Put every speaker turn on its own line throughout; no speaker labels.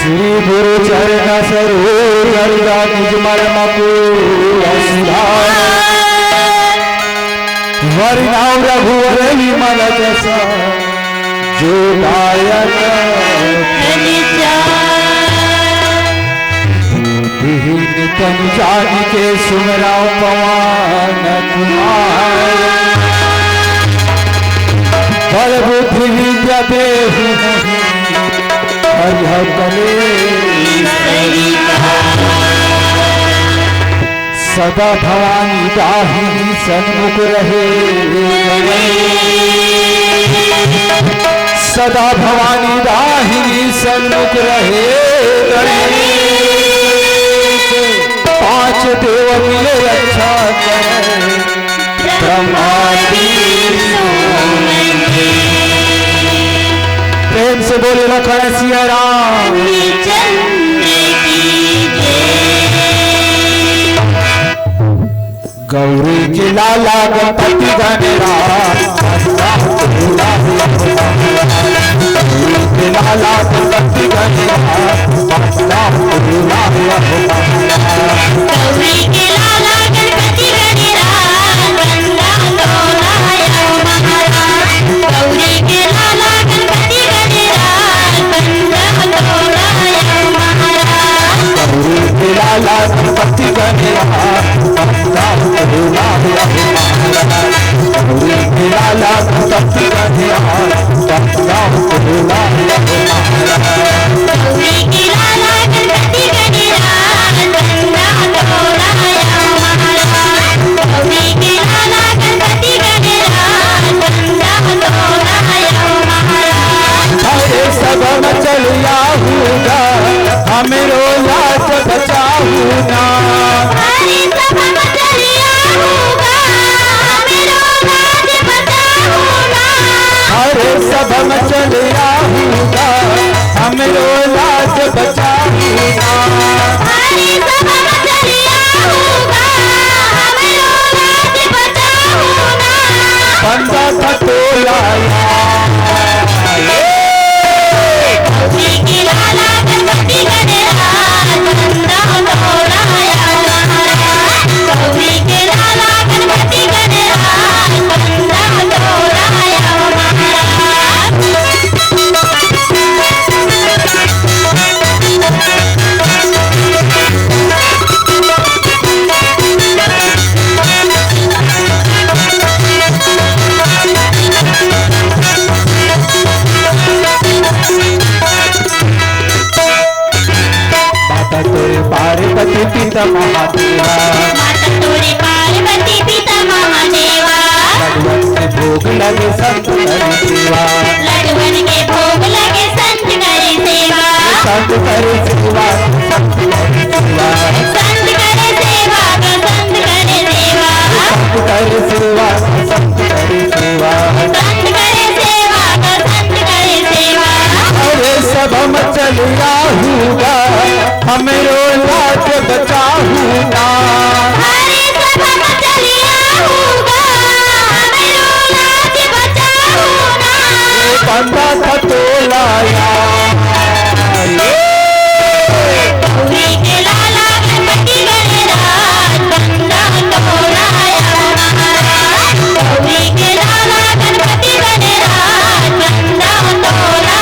श्री गुरु चरण सरोज निज मर्म वरनाव रघुवर विमल जस जो गायक तन जान के सुमराव पवन कुमार बल बुद्धि विद्या देहु सदा भवानी दाहिनी सन्मुख रहे सदा भवानी दाहिनी सन्मुख रहे पांच देव मिले रक्षा प्रेम से बोले लखन सिया राम गौरी के लाला गणपति गणराज गौरी के लाला गणपति गणराज गौरी के लाला गणपति गौरी के लाला गणपति गौरी के लाला गणपति सबम चलिया हूँगा हमें लाज बचाऊ ना अरे सबम चलिया हूँगा हमें लाज बचाऊ ना बंदा खटोला पार्वती पिता महादेवा
माता तोरे पार्वती पिता महादेवा
लडवन के भोग लगे संत करे सेवा
लडवन के भोग लगे संत करे सेवा
संत करे सेवा संत करे सेवा
संत करे सेवा संत करे सेवा
संत करे सेवा संत करे सेवा
संत करे सेवा संत करे सेवा
अरे सब हम चलिया हूँगा हमें लाज बचाऊ ना
अरे सब हम चलिया हूँगा हमें लाज बचाऊ ना
बंदा खटोला
गौरी के लाला गणपति गणराज बंदा खटोला गौरी के लाला गणपति गणराज बंदा खटोला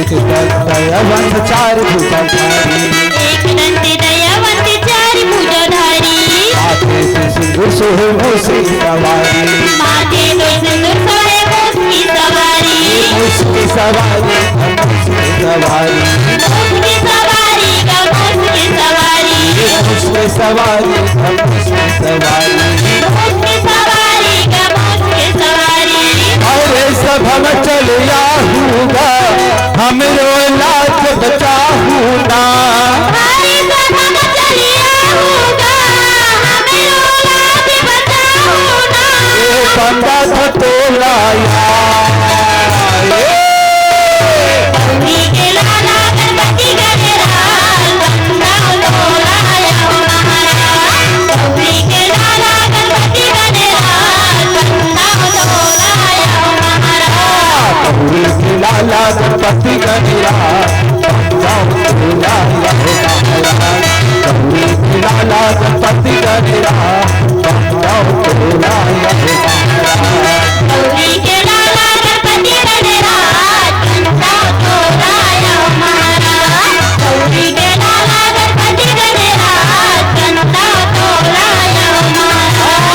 दयावंत चार भुजधारी
एक दंत दयावंत चार भुजधारी
माथे पे सिंदूर सोहे मूसी सवारी
माथे पे सिंदूर सोहे मूसी सवारी
मूसी सवारी मूसी सवारी
मूसी सवारी का मूसी सवारी
मूसी सवारी मूसी सवारी
मूसी सवारी का मूसी सवारी
अरे सब हम चलिया हूँगा हम लाज बचाऊ ना
अरे सब हम चलिया हूँगा हमें लाज बचाऊ ना
बांधा था तोलाया
गौरी के लाला गणपति गणराज बंधा तोलाया महाराज गौरी के लाला गणपति गणराज बंधा तोलाया महाराज
गौरी के लाला गणपति गणराज बंधा तोलाया गौरी के लाला गणपति गणराज बंधा तोलाया
गौरी के लाला गणपति गणराज बंधा तोलाया महाराज गौरी के लाला गणपति गणराज बंधा तोलाया महाराज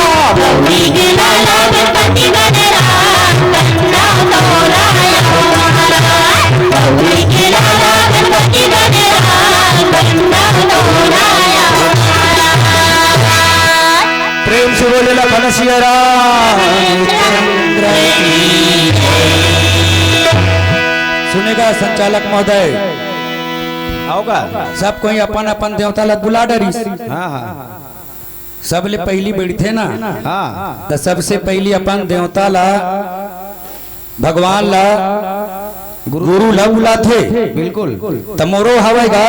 गौरी के लाला गणपति गणराज बंधा तोलाया महाराज गौरी के लाला गणपति गणराज बंधा तोलाया महाराज।
प्रेम से बोलेला घनश्याम रामचंद्र की। सुनेगा संचालक महोदय
होगा
सब कोई अपन अपन देवता ला बुला डरी
हाँ हाँ
सबले पहली बैठे ना
हाँ
तो सबसे पहली अपन देवता ला भगवान ला गुरु ला बुलाथे
बिल्कुल
तमोरो हवेगा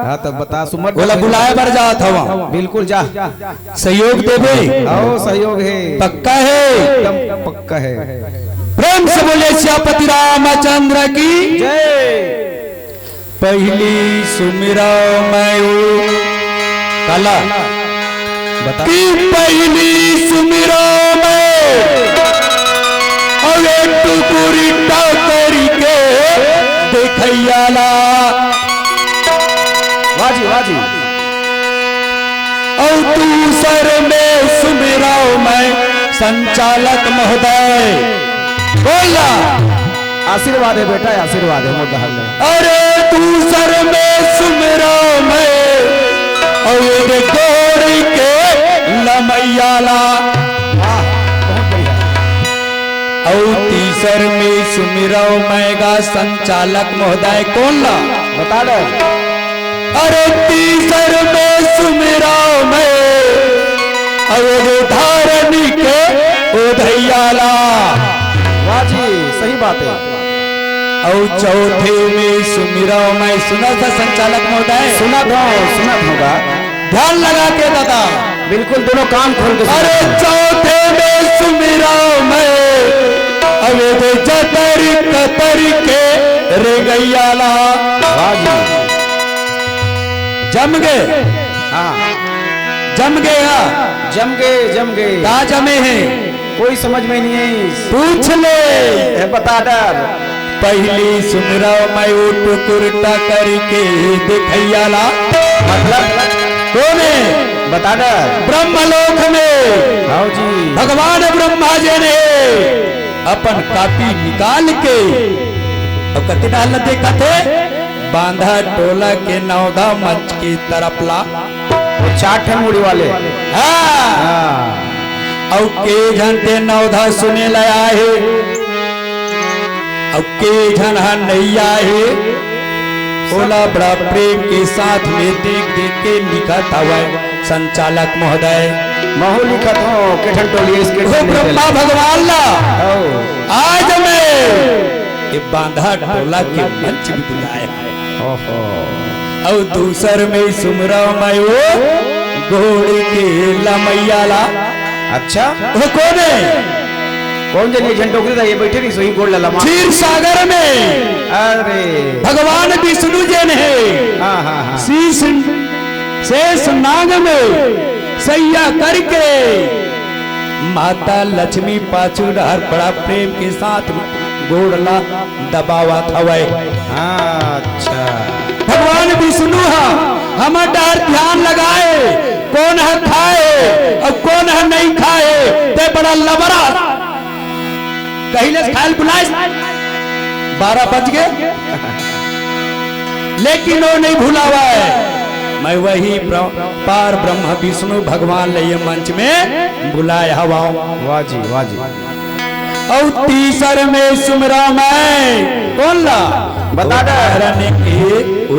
हाँ तब बता सुमत
बोला बुलाए बर जात हवा
बिल्कुल जा
सहयोग देवे
आओ सहयोग है
पक्का है
एकदम पक्का है
प्रेम से बोले श्यापति रामचंद्र की
जय
पहली सुमिरा मैं कला
बता
की पहली सुमिरा मैं और एक टुकुरी करी के देखैयाला
वाजी वाजी
और दूसर में सुमिरा मैं संचालक महोदय बोला
आशीर्वाद है बेटा आशीर्वाद है मोटा हल
अरे दूसर में सुमिरा मैं और गोरी के लमैयाला
बहुत बढ़िया
और तीसर में सुमिरा मैगा संचालक महोदय कौन ला
बता दो
अरे तीसर में सुमिरा मैं और धारणी के उधैयाला
वाजी सही बात है
और चौथे में सुमिरा मैं सुना था संचालक महोदय
सुना होगा
ध्यान लगा के दादा
बिल्कुल दोनों कान खोल के सुना।
अरे चौथे में सुमिरा मैं अवेद जतरी कतरी के रे गैयाला
वाजी
जम गए
हाँ
जम गया
जम गए
का जमे हैं
कोई समझ में नहीं है
पूछ ले
है बता डर
पहली सुमिरा मैं टुकुरटा करके दिखैयाला
मतलब
कोने
बता डर
ब्रह्मलोक में
आओ जी
भगवान ब्रह्मा जी ने अपन कापी निकाल के और कति डाल देखा थे बांधा टोला के नौदा मंच की तरफ ला
वो 4 ठन मुड़ी वाले
हाँ
हाँ
और के झंटे नौधा सुने लाया है और के झन नहीं आए बोला बड़ा प्रेम के साथ में देख देख के लिखत हुआ संचालक महोदय
महू लिखत हो केठन टोली इसके
वो ब्रह्मा भगवान ला
आओ
आज मैं ये बांधा टोला के मंच भी बुलाया है
ओहो
और दूसर में सुमरा मैं वो घोड़ी के लमैयाला
अच्छा
वो कौन है
कौन जन झंडोकरी था ये बैठे नहीं सोई गोड़ ललमा
क्षीर सागर में
अरे
भगवान विष्णु जैन है
हाँ हाँ हाँ
शीश शेष नाग में सैया करके माता लक्ष्मी पाछू डहर बड़ा प्रेम के साथ गोड़ला दबावा था
अच्छा
भगवान विष्णु हम डर ध्यान लगाए कौन है खाए और कौन है नहीं खाए ते बड़ा लबरा कहीं खायल बुलाए 12 बज गए लेकिन वो नहीं भूला हुआ है मैं वही पार ब्रह्म विष्णु भगवान ले ये मंच में बुलाया हवा
वाजी वाजी
और तीसर में सुमरा मैं कौन ला
बता दे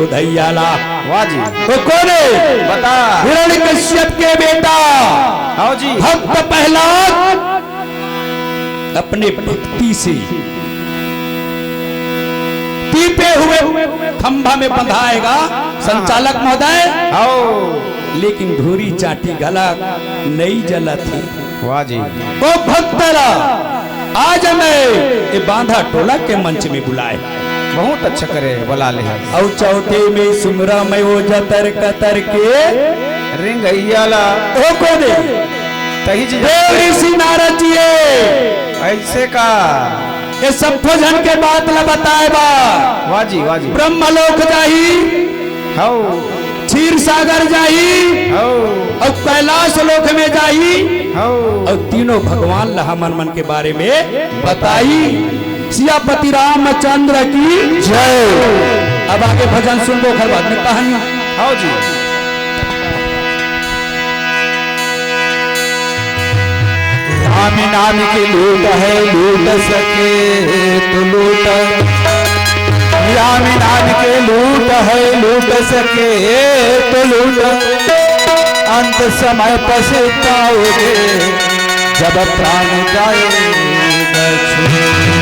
उधैयाला
वाजी
तो कौन है
बता
हिरण्यकश्यप के बेटा
आओ जी
भक्त प्रहलाद अपने भक्ति से दीपे हुए खंभा में बंधाएगा संचालक महोदय,
आओ
लेकिन धूरी चाटी गला नहीं जला थी।
वाह जी,
वो भक्तरा आज हमें ये बांधा टोला के मंच में बुलाए
बहुत अच्छा करे बुला ले।
और चौथे में सुमरा में वो जतर कतर के
रिंगैयाला
ओ को दे
तही जी
देव ऋषि नारद जी
ऐसे का।
ये सब भोजन के बात ला बताए बा।
वाह जी, वाह जी,
ब्रह्मलोक जाही,
हाउ
क्षीर सागर जाही,
हाउ
और कैलाश लोक में जाही,
हाउ
और तीनों भगवान लहा मन मन के बारे में बताई। सियापति रामचंद्र की जय। अब आगे भजन सुनबो, खर बाद में कहानियां।
हाउ जी।
राम नाम की लूट है, लूट सके तो लूट। राम नाम के लूट है, लूट सके तो लूट। अंत समय पछताओगे जब प्राण जाएगा छूट।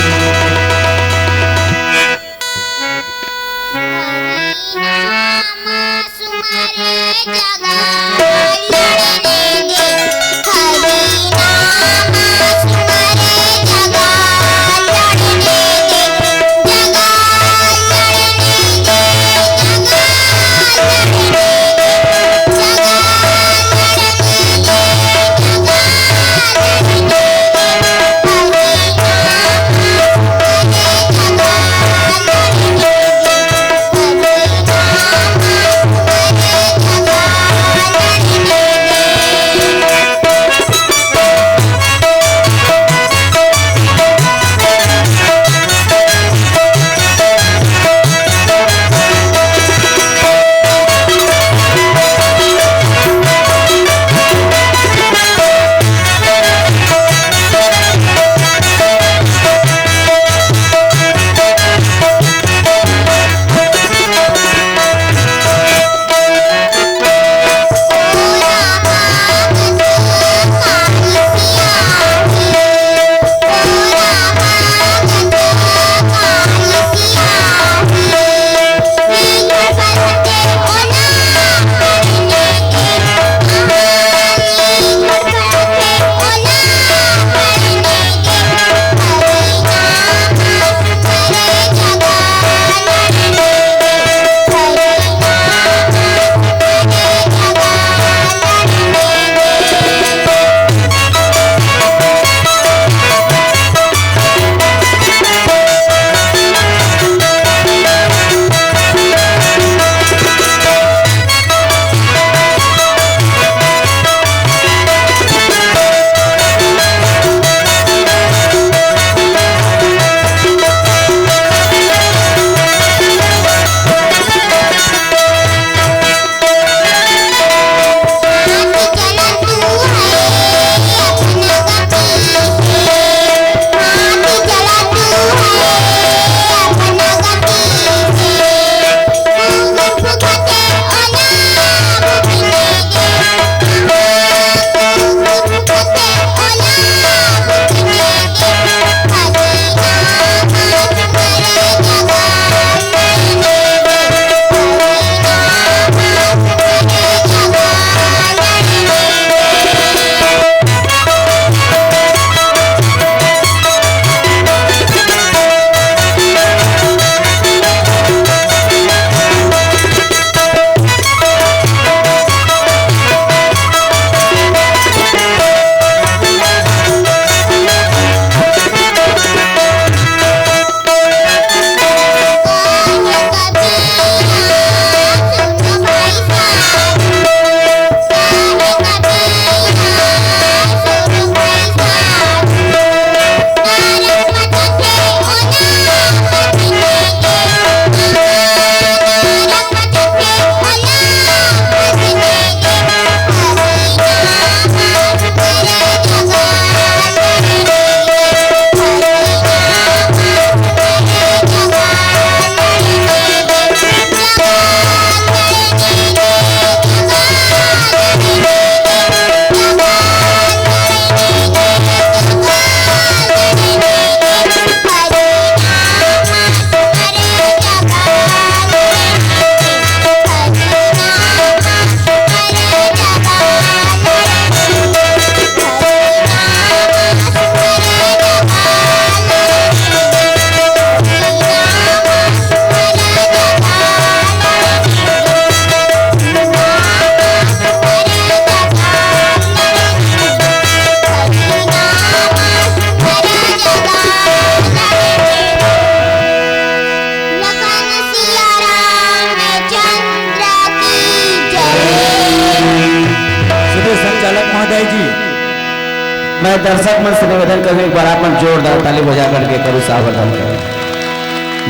मैं दर्शक मन से निवेदन करूँ एक बार अपन जोरदार ताली बजा करके करूँ सावधान करें।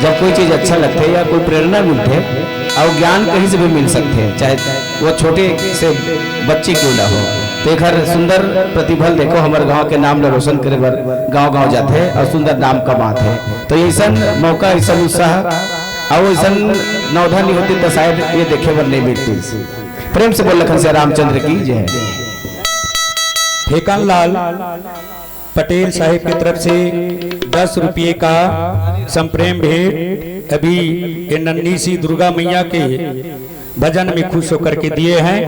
जब कोई चीज अच्छा लगते है या कोई प्रेरणा मिलते और ज्ञान कहीं से भी मिल सकते हैं, चाहे वो छोटे से बच्चे क्यों ना हो। तो एक हर सुंदर प्रतिफल देखो हमारे गांव के नाम ला रोशन करे बर गांव गांव जाते हैं और सुंदर नाम कमाते हैं। तो ऐसा मौका ऐसा उत्साह और ऐसा नौधा नहीं होती तो शायद ये देखे बर नहीं मिलती। प्रेम से बोल लखन से रामचंद्र की जय।
ठेकन लाल पटेल साहिब की तरफ से 10 रुपये का संप्रेम भेंट अभी ये नन्ही सी दुर्गा मैया के भजन में खुश होकर के दिए हैं।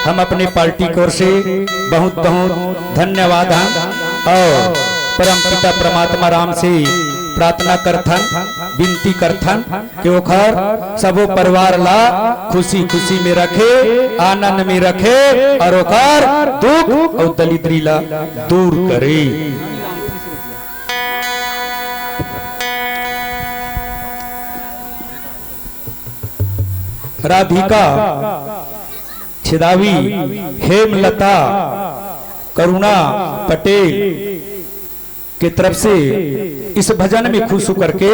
हम अपने पार्टी की ओर से बहुत बहुत धन्यवाद हैं और परम पिता परमात्मा राम से प्रार्थना करथन विनती करथन कि ओखर सबो परिवार ला खुशी खुशी में रखे, आनंद में रखे और ओखर दुख और दरिद्री ला दूर करे। राधिका छिदावी, हेमलता, करुणा पटेल की तरफ से इस भजन में खुश होकर के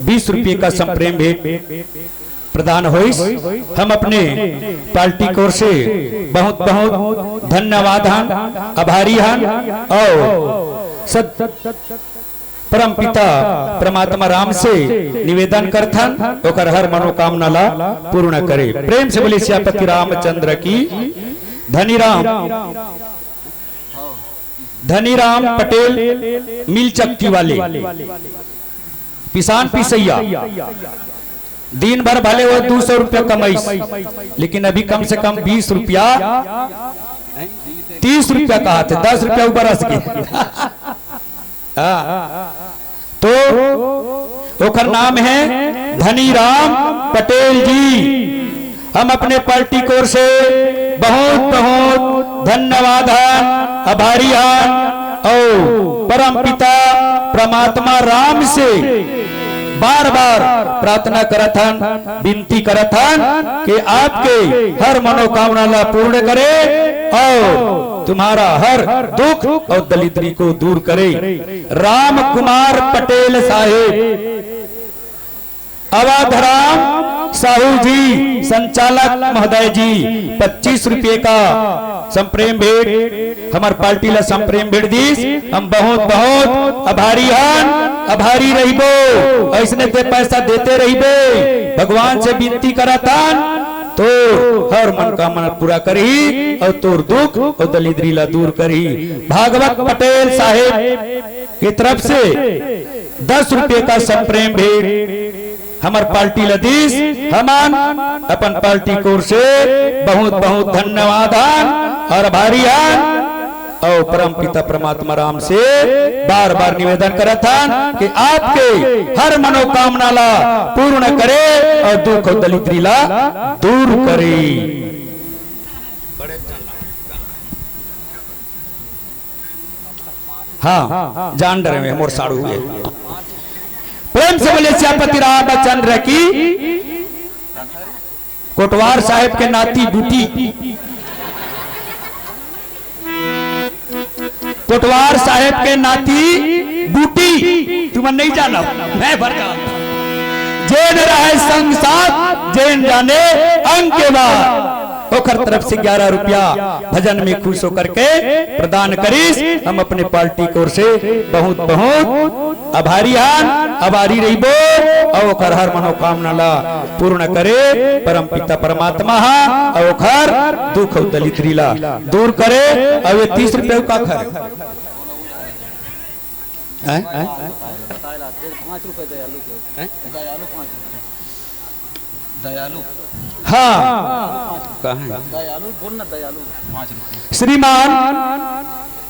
20 रुपये का संप्रेम भेंट प्रदान हुई। हम अपने पार्टी की ओर से बहुत बहुत धन्यवाद हैं, आभारी हैं और परम पिता परमात्मा राम से निवेदन करथन ओकर हर मनोकामना ला पूर्ण करे। प्रेम से बोले सियापति रामचंद्र की। धनीराम पटेल मिल चक्की वाले पिसान पिसैया दिन भर भले वो 200 रुपया कमाई, लेकिन अभी कम से कम 20 रुपया 30 रुपया कहा थे, 10 रुपया ऊपर तो ओकर नाम है धनीराम पटेल जी। हम अपने पार्टी की ओर से बहुत बहुत धन्यवाद हैं, आभारी हैं और परम पिता परमात्मा राम से बार बार प्रार्थना करत हन, विनती करत हन कि आपके हर मनोकामना ला पूर्ण करे और तुम्हारा हर दुख और दरिद्री को दूर करे। राम कुमार पटेल साहेब, अवधराम साहू जी संचालक महोदय जी 25 रुपये का संप्रेम भेंट हमार पार्टी ला संप्रेम भेंट दीस। हम बहुत बहुत आभारी हैं, आभारी रहिबो, ऐसने ते पैसा देते रहिबे। भगवान से विनती करतन तो हर मनोकामना पूरा करी और तोर दुख और दरिद्री ला दूर करी। भागवत पटेल साहेब की तरफ से 10 रुपये का संप्रेम भेंट हमार पार्टी लदीस। हमान अपन पार्टी की ओर से बहुत बहुत धन्यवाद और आभारी हैं और परम पिता परमात्मा राम से बार बार निवेदन करत हन कि आपके हर मनोकामना ला पूर्ण करे और दुख और दरिद्री ला दूर करे। हाँ जान डरे में मोर साड़ू हुए। प्रेम से बोले सियापति रामचंद्र की। कोटवार साहेब के नाती बूटी, कोटवार साहेब के नाती बूटी तुम नहीं जाना, मैं भर जेन रहे संग साथ जेन जाने अंक के बाद ओकर तरफ से 11 रुपया भजन में खुश होकर के प्रदान करीस। हम अपने पार्टी की ओर से बहुत बहुत आभारी हैं, आभारी रहिबो और ओकर हर मनोकामना ला पूर्ण करे। परम पिता परमात्मा और ओकर दुख और दरिद्री ला दूर करे। और ये 30 रुपये का खर
दयालु
हाँ
दयालु बोल ना, दयालु 5 रुपये।
श्रीमान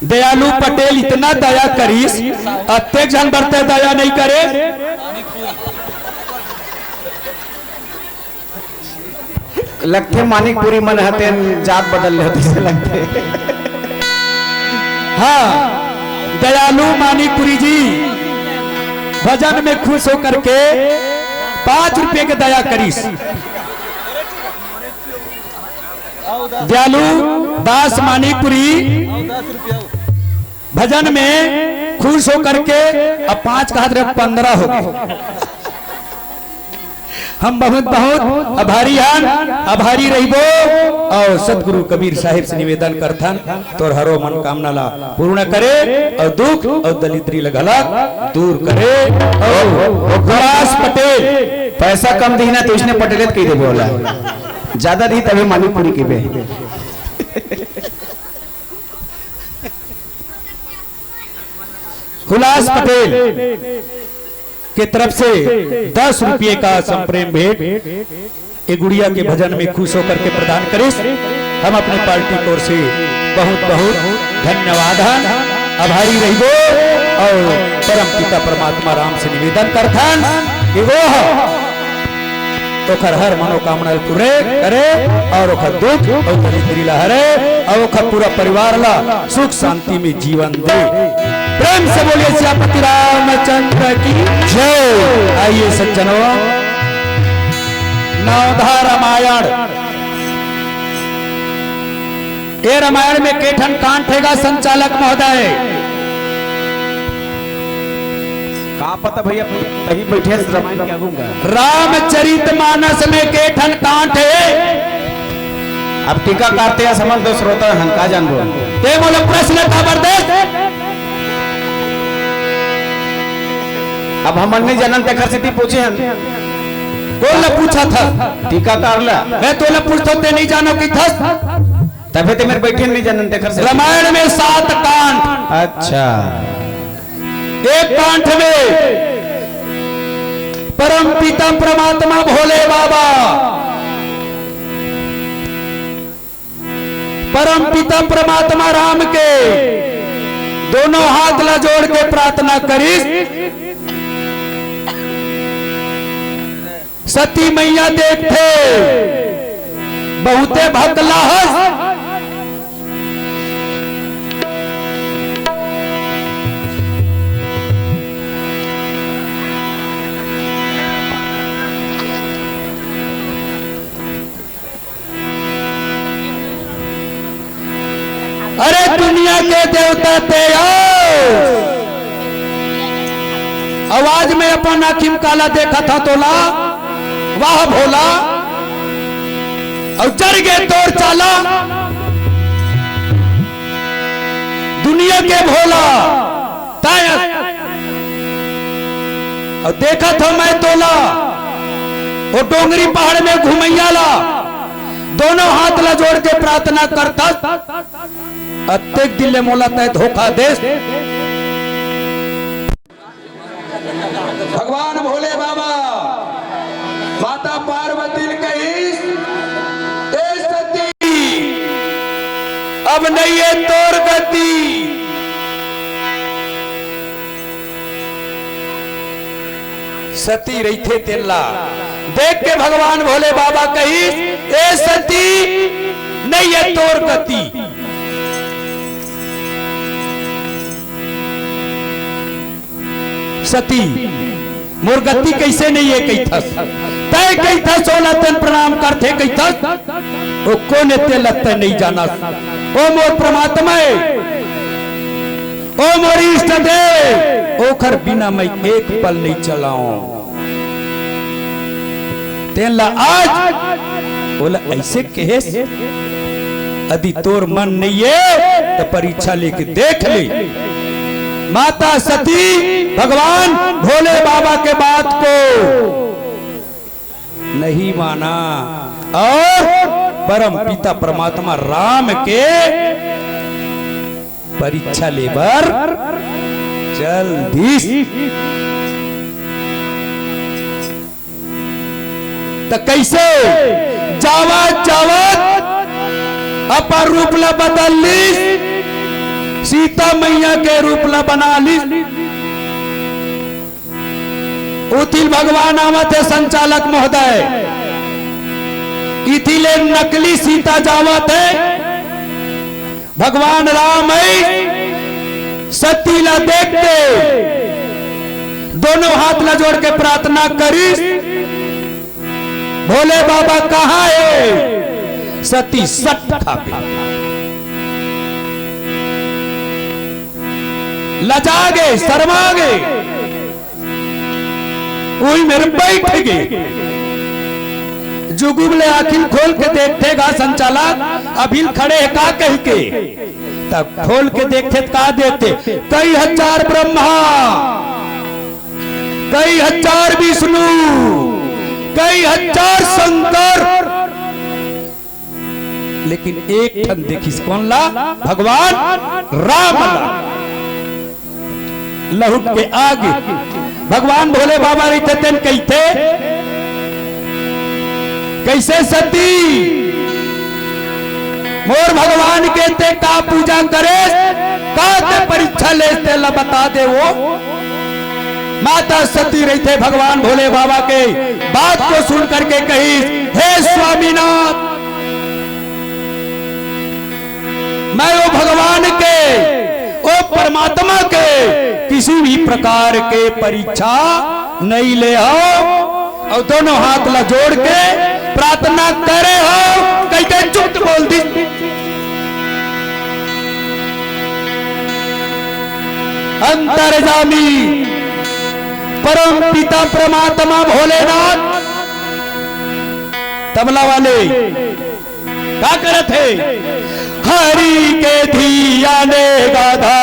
दयालु पटेल इतना दया करीस, अत्येक जन बढ़ते दया नहीं करे।
लगते मानिकपुरी मन हते जात बदल होते से लगते।
हाँ दयालु मानिकपुरी जी भजन में खुश होकर के 5 रुपये के दया करीस। दयालु दास मानिकपुरी भजन में खुश होकर के अब 5 का हाथ 15 हो गए। हम बहुत बहुत आभारी हैं, आभारी रहिबो और सतगुरु कबीर साहिब से निवेदन करथन तोर हरो मनोकामना ला पूर्ण करे और दुख और दलिद्री लगला दूर करे। और गुलास पटेल
पैसा कम दी ना तो इसने पटेलियत कही दे बोला, ज्यादा दी तभी मालूम पूरी की बे।
हुलास पटेल के तरफ से 10 रुपये का संप्रेम भेंट ए गुड़िया के भजन में खुश होकर के प्रदान करें। हम अपनी पार्टी की ओर से बहुत बहुत धन्यवाद आभारी रहिबो और परम पिता परमात्मा राम से निवेदन करथन कि वो ओखर हर मनोकामना पूरे करे और ओखर दुख और दरिद्री ला हरे और ओखर पूरा परिवार ला सुख शांति में जीवन दे। प्रेम से बोलिए सियापति रामचंद्र की जय। आइए सज्जनों, नवधा रामायण, ये रामायण में केठन कांड हैगा संचालक महोदय।
कहा पता भैया कहीं बैठे रामायण क्या दूंगा।
रामचरितमानस में केठन कांड है।
अब टीका काटते हैं समझ दो श्रोता हम का जान बोल
ते बोले प्रश्न जबरदस्त।
अब हम नहीं जानन ते घर से पूछे हम
कौन ने पूछा था?
टीका कार ला
मैं तो ले पूछता ते नहीं जानो कि था
तभी ते मेरे बैठे नहीं जानन ते घर से।
रामायण में 7 कांड।
अच्छा,
एक कांड में परम पिता परमात्मा भोले बाबा, परम पिता परमात्मा राम के दोनों हाथ ला जोड़ के प्रार्थना करी। सती मैया देखते बहुते भक्त लाहस, अरे दुनिया के देवता ते आवाज में अपन आखिम काला देखा था तोला वाह भोला और जर गए तोर चाला दुनिया के भोला ताया और देखा था मैं तोला और डोंगरी पहाड़ में घुमैया ला दोनों हाथ ला जोड़ के प्रार्थना करता अत्यक दिल मोला तय धोखा दे। भगवान भोले बाबा माता पार्वती कही सती अब नहीं है तोर गति, सती रही थे तेला देख के भगवान भोले बाबा कही ए सती नहीं है तोर गति। सती मोर गति कैसे नहीं है कही था तय कही था 16 तन प्रणाम करते कही था वो कौन ते लगता नहीं जाना। ओ मोर परमात्मा ओ मोर इष्ट देव ओखर बिना मैं एक पल नहीं चलाऊं। तेला आज बोला ऐसे कहे यदि तोर मन नहीं है तो परीक्षा लेके देख ले। माता सती भगवान भोले बाबा के बात को नहीं माना और परम पिता परमात्मा राम के परीक्षा लेबर चल दिस तो कैसे जावत जावत अपर रूप ला बदल ली, सीता मैया के रूप ला बना ली। उतिल भगवान आवत है संचालक महोदय, इथिले नकली सीता जावत है। भगवान राम सती ला देखते दोनों हाथ ला जोड़ के प्रार्थना करी भोले बाबा कहाँ है? सती सट खा के लजा गए, शर्मा गए, वही मेरे बैठ गए। जुगुबले आखिर खोल के देखतेगा संचालक अभी खड़े है का कह के, तब खोल के देखते का देखते कई हजार ब्रह्मा, कई हजार विष्णु, कई हजार शंकर, लेकिन एक ठन देखिस कौन ला? भगवान राम ला। लहुट के आगे भगवान भोले बाबा रहते तेन कहते कैसे सती मोर भगवान कहते का पूजा करे, का ते परीक्षा लेते ला बता दे। वो माता सती रहते भगवान भोले बाबा के बात को सुन करके कही, हे स्वामीनाथ, मैं वो भगवान के, वो परमात्मा के किसी भी प्रकार के परीक्षा नहीं ले आओ, और दोनों हाथ ला जोड़ के प्रार्थना करे हो। कहते चुप बोल दी। अंतर्यामी परम पिता परमात्मा भोलेनाथ तबला वाले क्या करे थे? हरि के धिया ने गाधा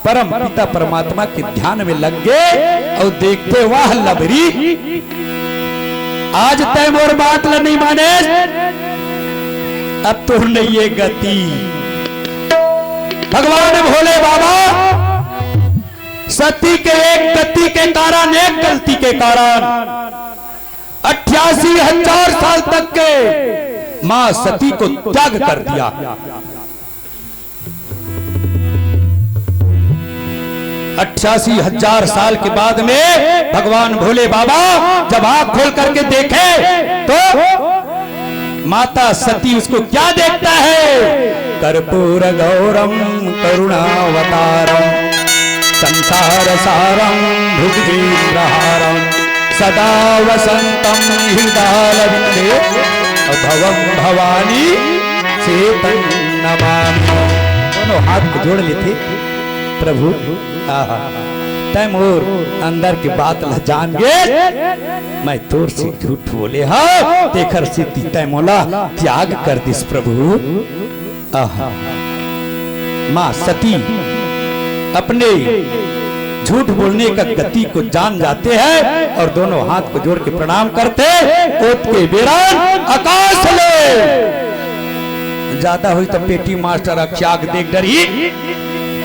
परम पिता परमात्मा के ध्यान में लग गए और देखते वाह लबरी, आज तय मोर बात ला नहीं माने, अब तो नहीं ये गति। भगवान भोले बाबा सती के एक गति के कारण, एक गलती के कारण 88,000 साल तक के मां सती को त्याग कर दिया। 88,000 साल के बाद में भगवान भोले बाबा जब आंख खोल करके देखे तो माता सती उसको क्या देखता है? कर्पूर गौरम करुणावतारम संसार सारम भुजगेन्द्रहारम सदा वसंतम हृदयालविंदे भवम भवानी चेतन नमामि। दोनों हाथ को जोड़ लेते प्रभु, तय मोर अंदर की बात ल जान गे, मैं तोर से झूठ बोले हाँ तेखर से तय मोला त्याग कर दिस प्रभु। मां सती अपने झूठ बोलने का गति को जान जाते हैं और दोनों हाथ को जोड़ के प्रणाम करते। ओत के बेरान आकाश ले ज्यादा हुई तो पेटी मास्टर अख्याग देख डरी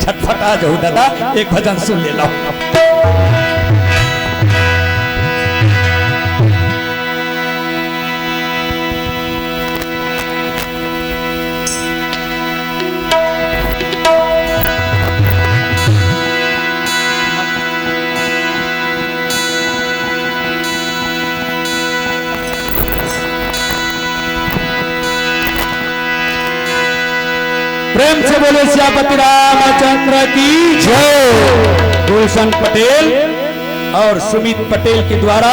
छटफटा जाऊ दादा, एक भजन सुन ले लो। प्रेम से बोले श्यामपति रामचंद्र की जय। गुलशन पटेल और सुमित पटेल के द्वारा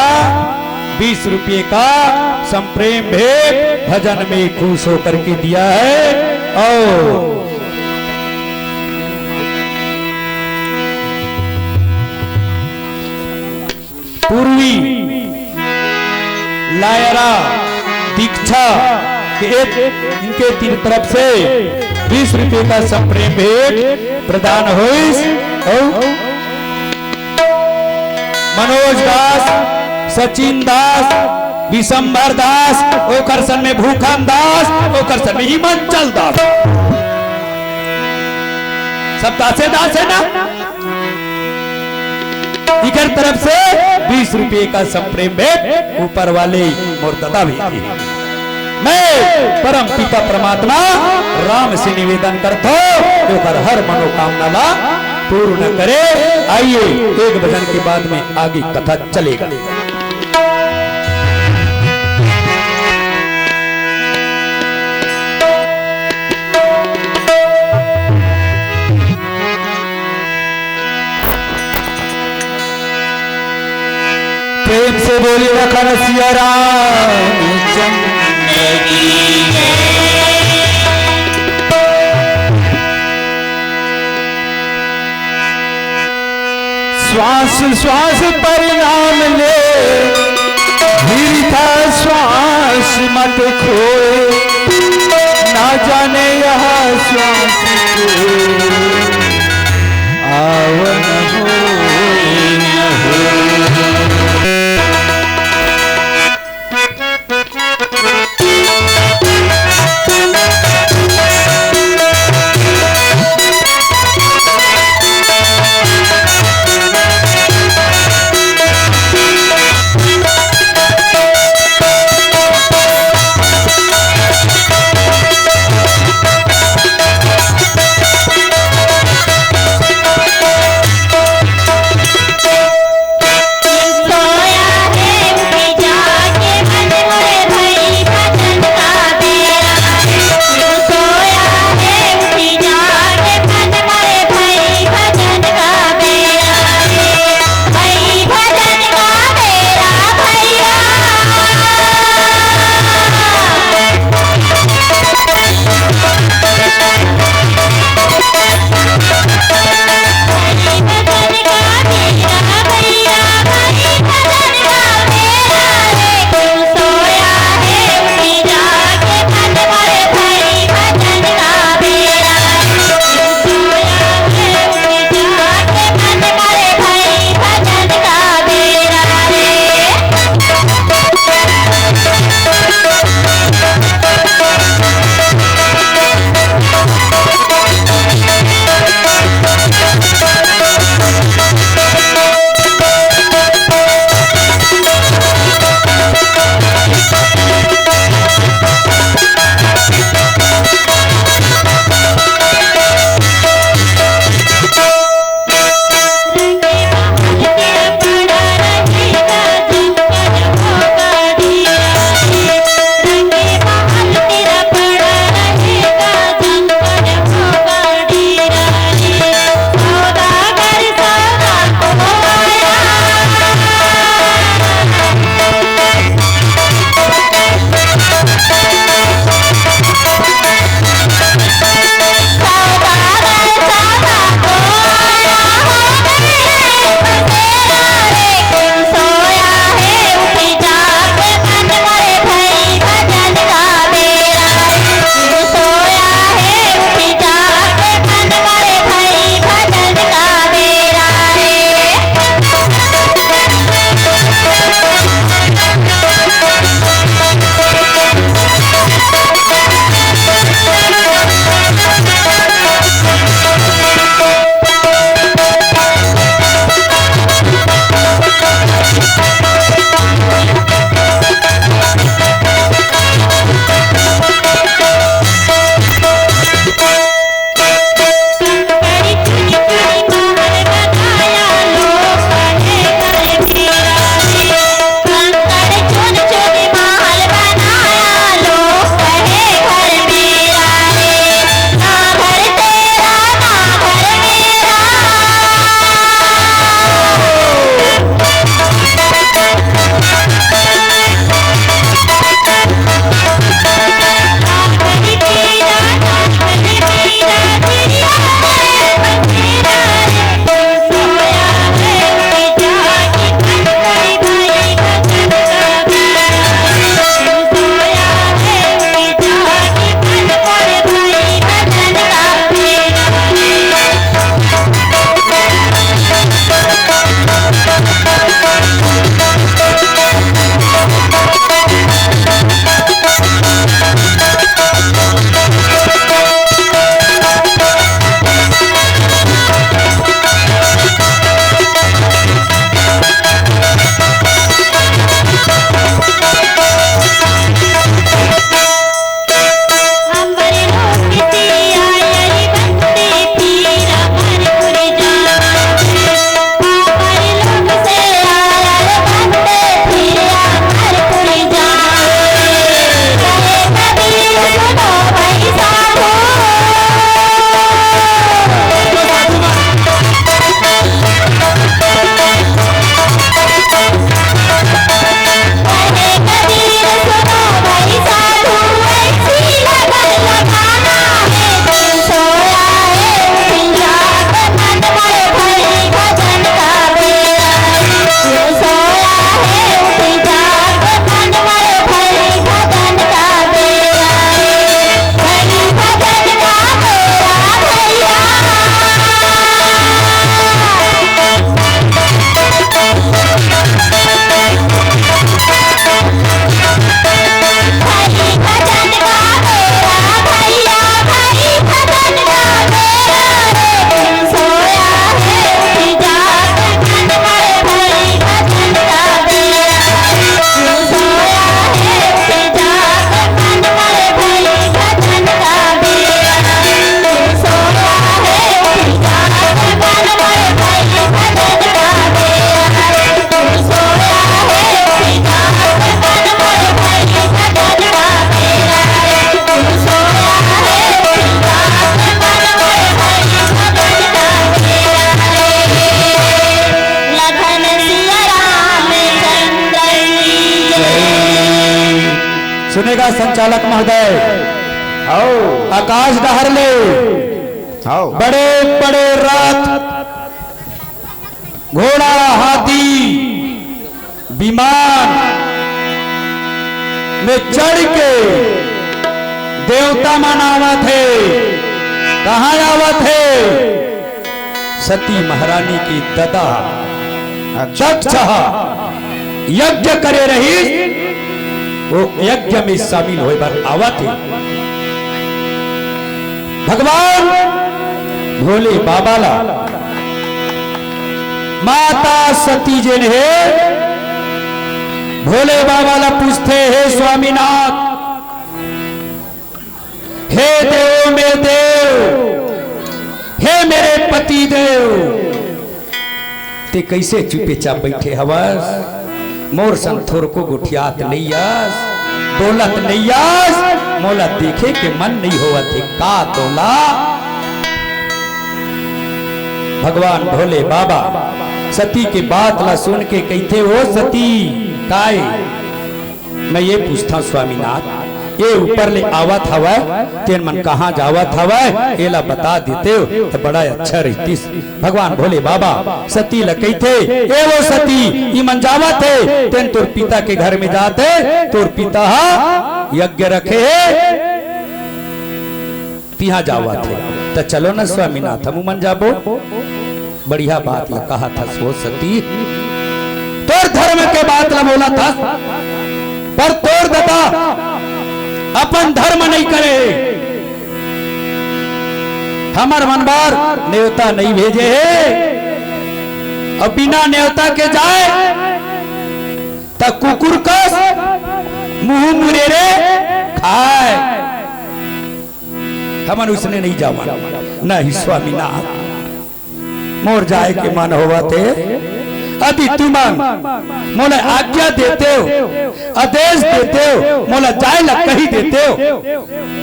20 रुपये का संप्रेम भेंट भजन में खुश होकर के दिया है। और पूर्वी लायरा दीक्षा के इनके तीन तरफ से 20 रुपये का संप्रेम भेंट प्रदान हुई। मनोज दास, सचिन दास, विशंबर दास, ओकर सन में भूखम दास, ओकर सन में हिमांचल दास, सब दासे दास है ना। इधर तरफ से 20 रुपये का संप्रेम भेंट ऊपर वाले मुर्तदा भी थी। मैं परम पिता परमात्मा राम से निवेदन करता हूं जो हर मनोकामना ला पूर्ण करे। आइए एक भजन के बाद में आगे कथा चलेगा।
प्रेम से बोलिए रखन सिया रामचंद्र की श्वास श्वास परिणाम ले, गिरता श्वास मत खोए, ना जाने यह श्वास आवन हो न हो।
संचालक महोदय,
आओ
आकाश डहर ले,
आओ
बड़े बड़े रथ, घोड़ा, हाथी, विमान में चढ़ के देवता मन आवत है। कहाँ आवत है? सती महारानी की ददा दक्ष यज्ञ करे रही, वो यज्ञ में शामिल हो बार आवत है। भगवान भोले बाबा ला माता सती जी ने भोले बाबा ला पूछते, हे स्वामीनाथ, हे देव में देव, हे मेरे पति देव, ते कैसे चुपे चाप बैठे हवस? मोर संथोर को गुठियात नहीं आस, दौलत नहीं आस, मोला देखे के मन नहीं होवा थे का तोला। भगवान भोले बाबा सती की बात ला सुन के कहते, हो सती काय? मैं ये पूछता स्वामीनाथ, ये ऊपर ले आवत हवा तेन मन कहाँ जावत हवा, ये ला बता देते हो तो बड़ा अच्छा रहती। भगवान भोले बाबा सती ला कहते, ए वो सती, ये मन जावत है तेन तोर पिता के घर में जाते, तोर पिता यज्ञ रखे तिहा जावत है, तो चलो ना स्वामीनाथ हम मन जाबो। बढ़िया बात ला कहा था सो सती, तोर धर्म के बात ला बोला था, पर तोर दादा अपन धर्म नहीं करे, हमार मनबार नेवता नहीं भेजे है, और बिना नेवता के जाए तो कुकुर कस मुंह मुरेरे खाए, हमन उसने नहीं जावा। नहीं स्वामीनाथ, मोर जाए के मन होवा थे, यदि तुमन मोला आज्ञा देते हो, आदेश देते हो, मोला जाए ला कही देते हो,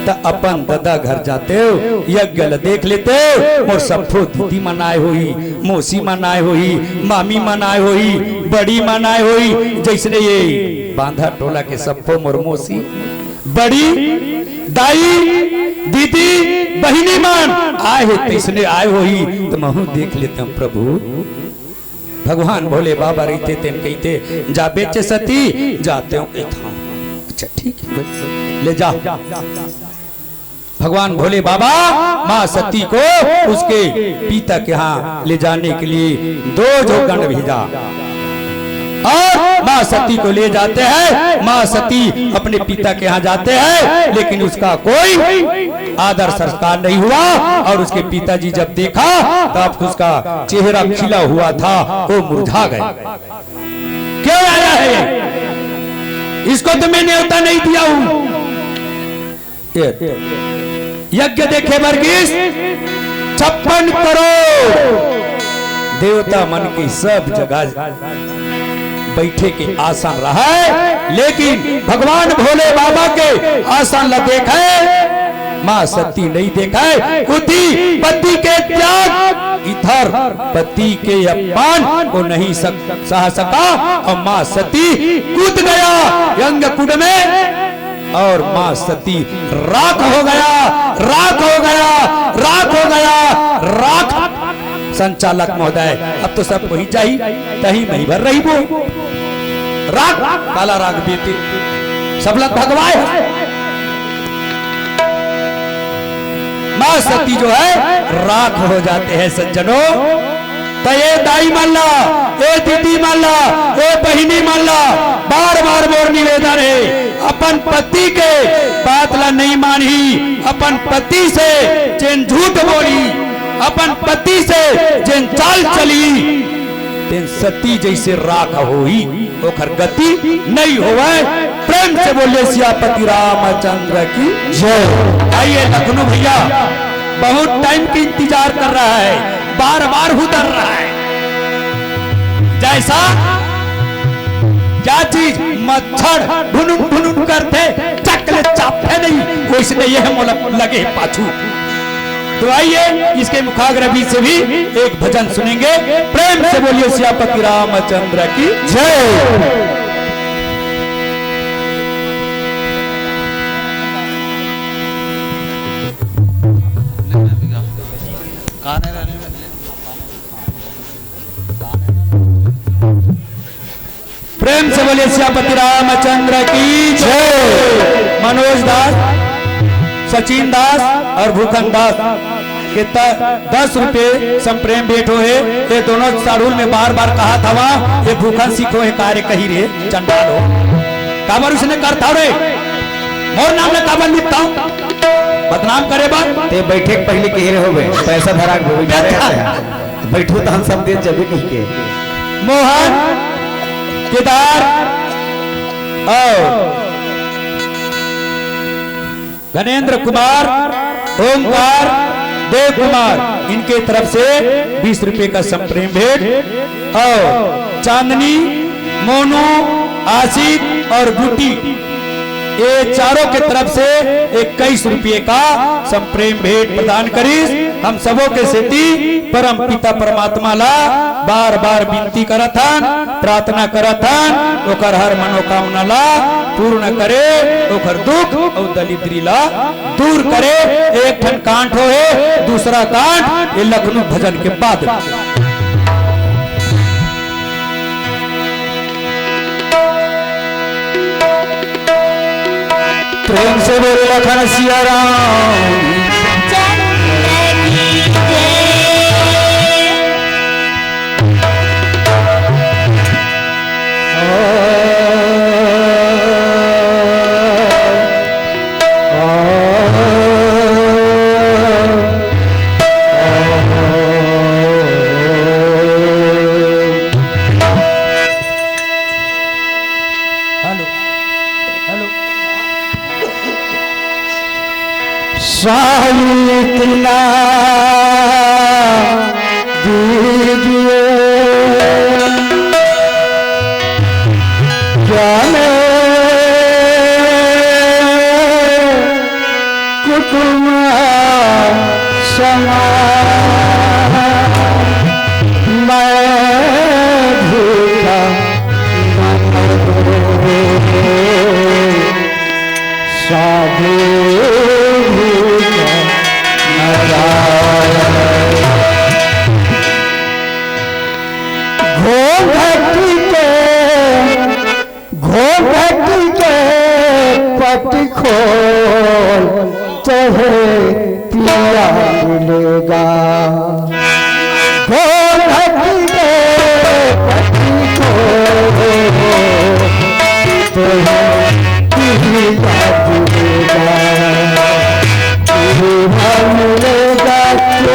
तो अपन दादा घर जाते हो, यज्ञ ला देख लेते हो। मोर सबको दीदी मनाए होई, मौसी मनाए होई, मामी मनाए होई, बड़ी मनाए होई, जैसे ये बांधा टोला के सबको मोर मौसी, बड़ी दाई, दीदी, बहिनी मान आए हो, तैसने आए होई, तो महू देख लेते हम प्रभु। भगवान भोले बाबा रहते तेन कहते, जा बेचे सती, जाते हो अच्छा ठीक है ले जा। भगवान भोले बाबा माँ सती को उसके पिता के यहाँ ले जाने के लिए 2 जोगण भेजा, और माँ सती को ले जाते हैं। माँ सती अपने पिता के यहाँ जाते हैं, लेकिन उसका कोई आदर संस्कार नहीं हुआ, और उसके पिताजी जब देखा तब उसका चेहरा खिला हुआ था, वो मुरझा गए। क्यों आया है? इसको तो मैं न्योता नहीं दिया हूं। यज्ञ देखे वर्गीस 56 करोड़ देवता मन की सब जगह बैठे के आसन रहा है, लेकिन भगवान भोले बाबा के आसन ला देखा है, माँ सती नहीं देखा है। उठी पति के त्याग, इधर पति के अपमान को नहीं सह सका, और माँ सती कूद गया यज्ञ कुंड में, और माँ सती राख हो गया, राख हो गया, राख हो गया, राख। संचालक महोदय, अब तो सब वही चाहिए, तही नहीं भर रही वो राग, काला राग बीती सब लोग भगवाए। मां सती जो है राख हो जाते हैं सज्जनों। तो ये दाई मल्ला, ये दीदी मल्ला, ये बहिनी मल्ला, बार बार मोर निवेदन है, अपन पति के बात ला नहीं मानी, अपन पति से जिन झूठ बोली, अपन पति से जिन चाल चली, तेन सती जैसे राख होई, ओखर गति नहीं होवे। प्रेम से बोले सियापति रामचंद्र की जय। आइए लखनऊ भैया बहुत टाइम की इंतजार कर रहा है, बार बार उतर रहा है। जैसा क्या चीज मच्छर ढुनुन ढुनुन करते चकले चापते नहीं, वैसे ये हम लगे पाछू। तो आइए इसके मुखाग्रवी से भी एक भजन सुनेंगे। प्रेम से बोलिए सियापति रामचंद्र की जय। बोले श्यामपति रामचंद्र की जय। मनोज दास, सचिन दास और भूखन दास के 10 रुपये संप्रेम भेंट हुए। ये दोनों साड़ुल में बार बार कहा था वहाँ ये भूखन सीखो है कार्य कही रे चंडाल हो काबर उसने कर था रे मोर नाम में काबर लिखता हूँ बदनाम करे बात
ते बैठे के पहले कहे हो गए पैसा धरा के भूल गए बैठो तो हम सब दे जब नहीं के
मोहन केदार और गणेंद्र कुमार, ओमकार, देव कुमार इनके तरफ से 20 रुपए का संप्रेम भेंट और चांदनी, मोनू, आशिक और गुटी ये चारों के तरफ से 21 रुपये का संप्रेम भेंट प्रदान करीस। हम सबों के सेती परम पिता परमात्मा ला बार बार विनती करथन, प्रार्थना करथन ओकर हर मनोकामना ला पूर्ण करे, ओकर दुख और दरिद्री ला दूर करे। एक ठन कांठ होए, दूसरा कांठ ये लखनऊ भजन के बाद प्रेम से बोले लखन सिया राम।
इतना दीजिए जाने कुटुंब समा मैं भूखा साधु पट खोल चाहे पिया मिलेगा खोल के पट खोल चाहे पिया मिलेगा पिया मिलेगा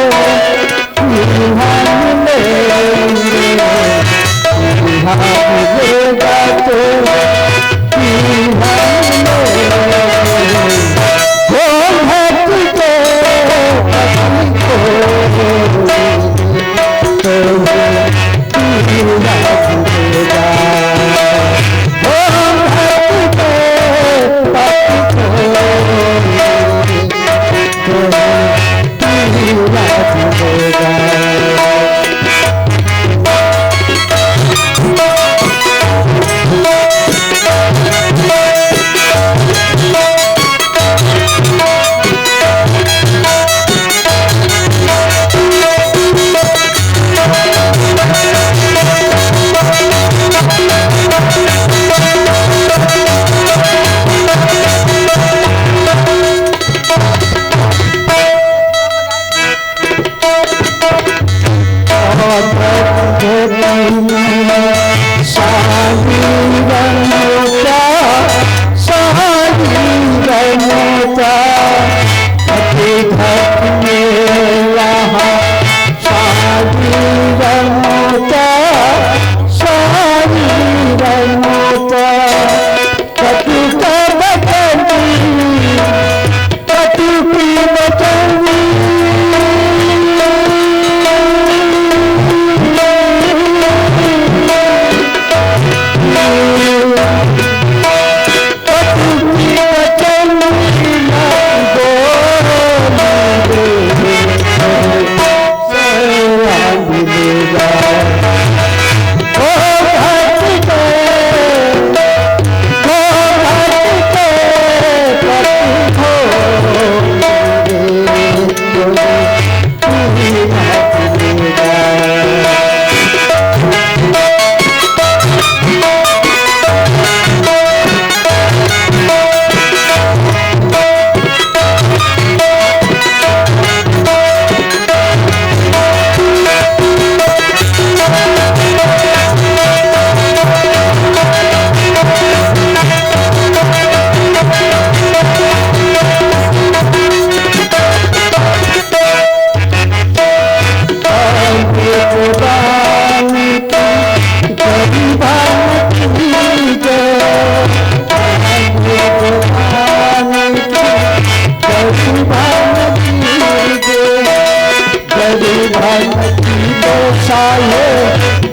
भानती दोषाये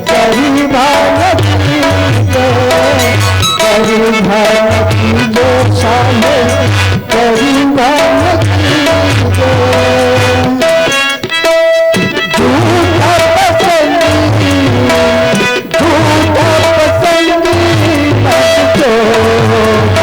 करी भानती करी भानती दोषाये करी भानती झूठा पसंदी झूठा पसंदी मत जो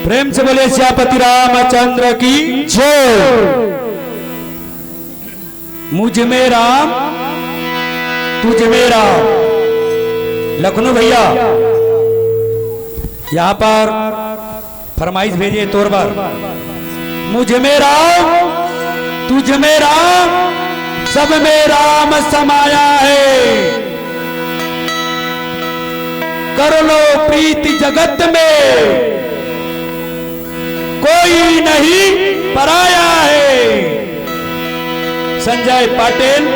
प्रेम से बोले श्यापति रामचंद्र की जय। मुझ में राम तुझ में राम। लखनऊ भैया यहां पर फरमाइश भेजिए तौर पर। मुझ में राम तुझ में राम सब में राम समाया है। कर लो प्रीति जगत में कोई नहीं पराया है। संजय पाटिल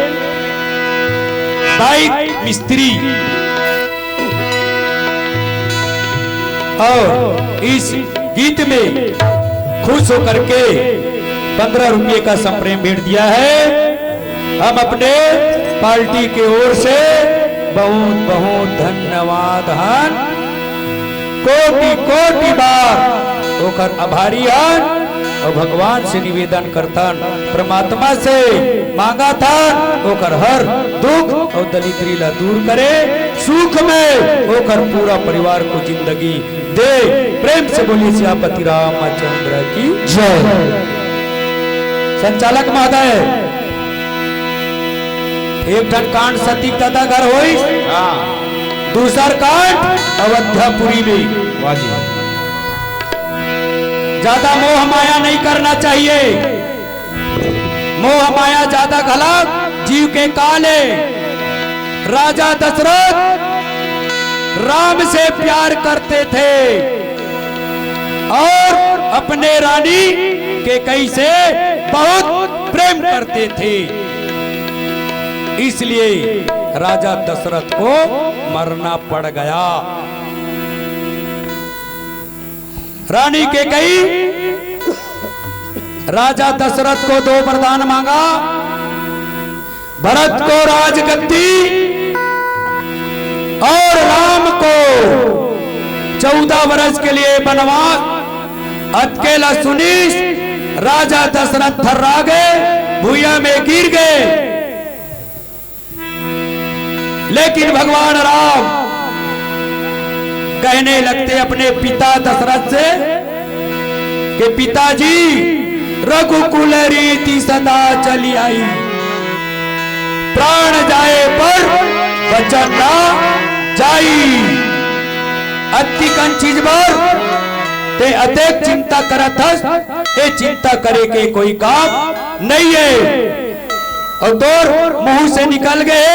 बाइक मिस्त्री। और इस गीत में खुश होकर के 15 रुपये का संप्रेम भेंट दिया है। हम अपने पार्टी की ओर से बहुत बहुत धन्यवाद हन कोटि कोटि बार होकर आभारी हन। और भगवान से निवेदन करतन परमात्मा से मांगा था होकर हर दुख और दरिद्री ला दूर करे, सुख में होकर पूरा परिवार को जिंदगी दे। प्रेम से बोलिए श्यापति रामचंद्र की जय। संचालक महोदय एक ठन कांड सतीक दादा घर होई, दूसर कांड अवध्यापुरी में। ज्यादा मोह माया नहीं करना चाहिए। मोह माया ज्यादा गलत जीव के काले। राजा दशरथ राम से प्यार करते थे और अपने रानी के कई से बहुत प्रेम करते थे। इसलिए राजा दशरथ को मरना पड़ गया। रानी के कई राजा दशरथ को 2 वरदान मांगा। भरत को राजगद्दी और राम को 14 वर्ष के लिए वनवास अकेला सुनीस राजा दशरथ थर्रा गए, भूया में गिर गए। लेकिन भगवान राम कहने लगते अपने पिता दशरथ से कि पिताजी रघुकुल रीति सदा चली आई, प्राण जाए पर वचन ना जाई। अति कन चीज पर ते अतेक चिंता करत हस, ये चिंता करे के कोई काम नहीं है। और तोर मुंह से निकल गए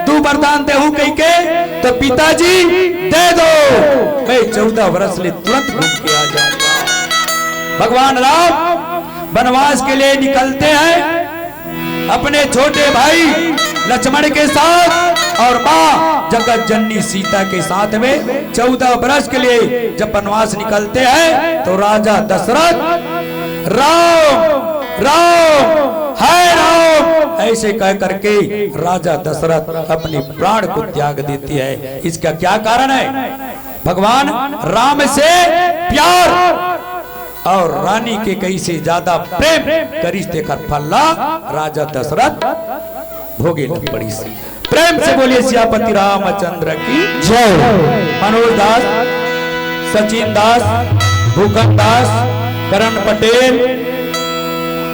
तू वरदान देहू कह के, तो पिताजी दे दो, मैं 14 वर्ष ले तुरंत घूम के आ जाऊंगा। भगवान राम वनवास के लिए निकलते हैं अपने छोटे भाई लक्ष्मण के साथ और मां जगत जननी सीता के साथ में 14 वर्ष के लिए जब वनवास निकलते हैं तो राजा दशरथ राम राम है राम ऐसे कह करके राजा दशरथ अपने प्राण को त्याग देती है। इसका क्या कारण है? भगवान राम से प्यार और रानी के कई से ज्यादा प्रेम का रिश्ते का फल्ला राजा दशरथ भोगे लग पड़ी सी। प्रेम से बोलिए सियापति रामचंद्र की
जय।
मनोज दास, सचिन दास, भूखन दास, करण पटेल,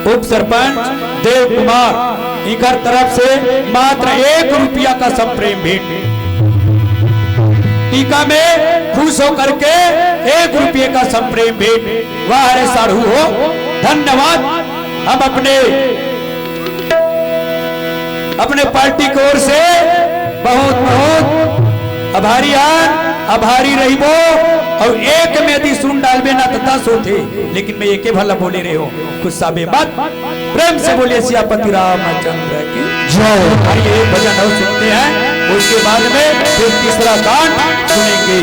उप सरपंच देव कुमार इनकर तरफ से मात्र 1 रुपया का संप्रेम भेंट। टीका में खुश होकर के 1 रुपये का संप्रेम भेंट। वाह रे साधु हो, धन्यवाद। हम अपने पार्टी की ओर से बहुत बहुत आभारी रहीबो। और एक में यदि सुन डालबे ना तो 10 होते, लेकिन मैं एक भला बोले रहे हो, कुछ साबे मत। प्रेम से बोलिए सियापति रामचंद्र की
जय।
और ये भजन और सुनते हैं, उसके बाद में फिर तीसरा कांड सुनेंगे।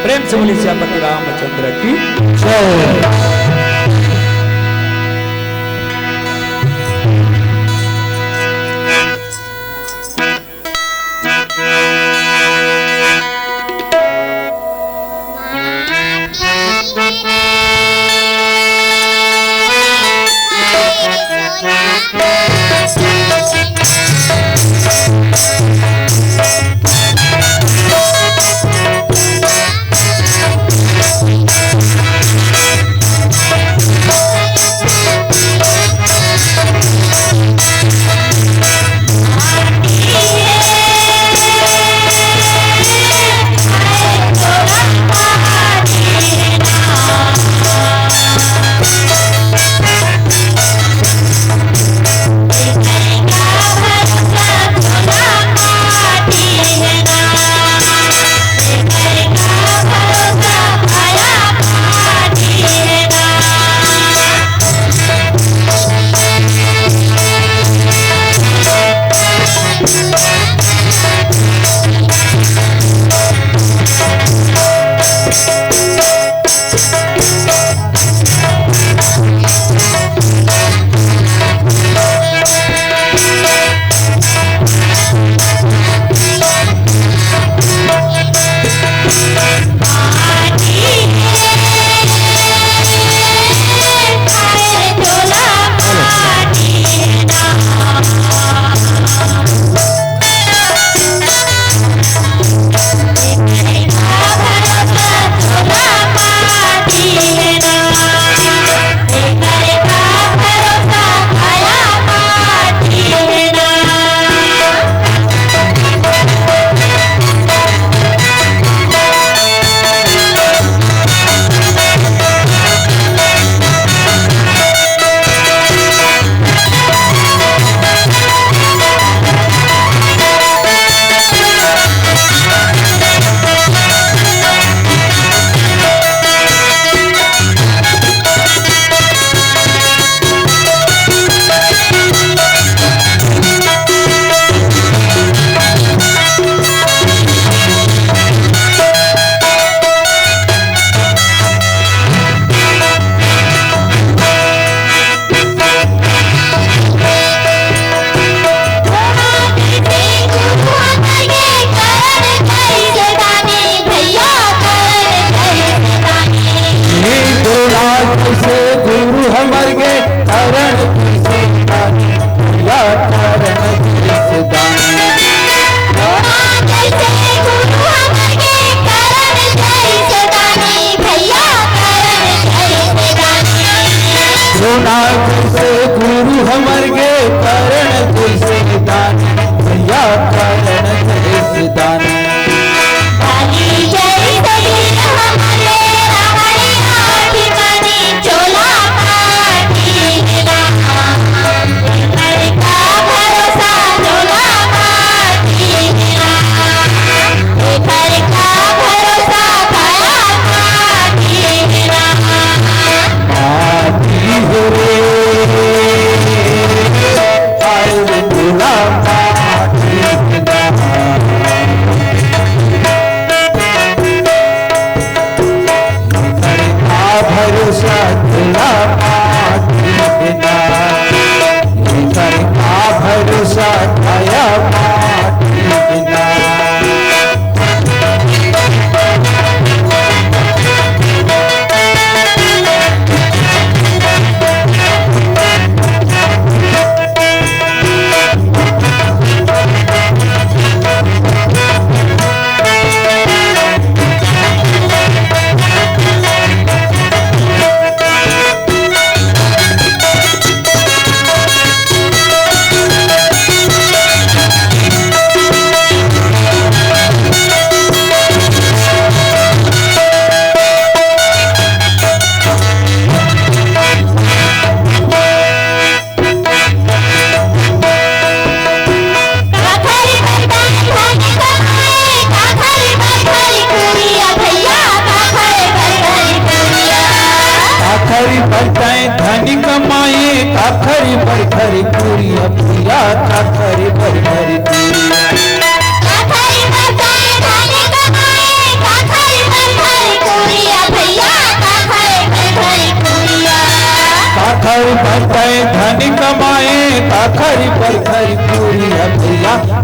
प्रेम से बोलिए सियापति रामचंद्र की
जय।
Thank you.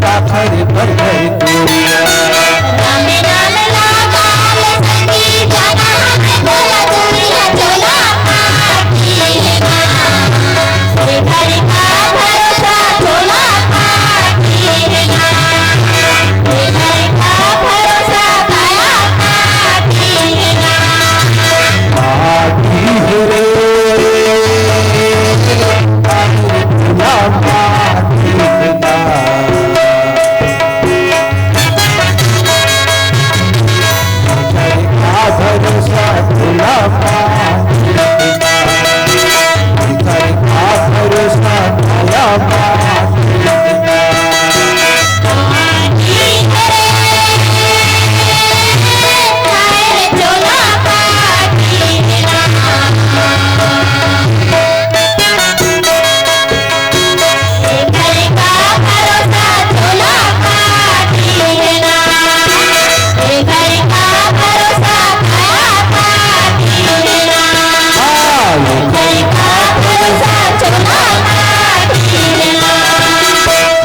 पाखर पर घर तोरिया
राम नाम लगाल सखी जाना है बोला दुनिया चला पाठी है ना ये घर का भरोसा चला पाठी है ना ये घर का भरोसा काया पाठी है ना
पाठी है रे भोला पाठी है ना घर का भरोसा भोला पाठी है ना घर का भरोसा काया पाठी है ना
पाठी है कायर चला पाठी है ना ये घर का भरोसा चला पाठी है ना ये घर का भरोसा काया पाठी है ना ये घर का भरोसा चला पाठी है ना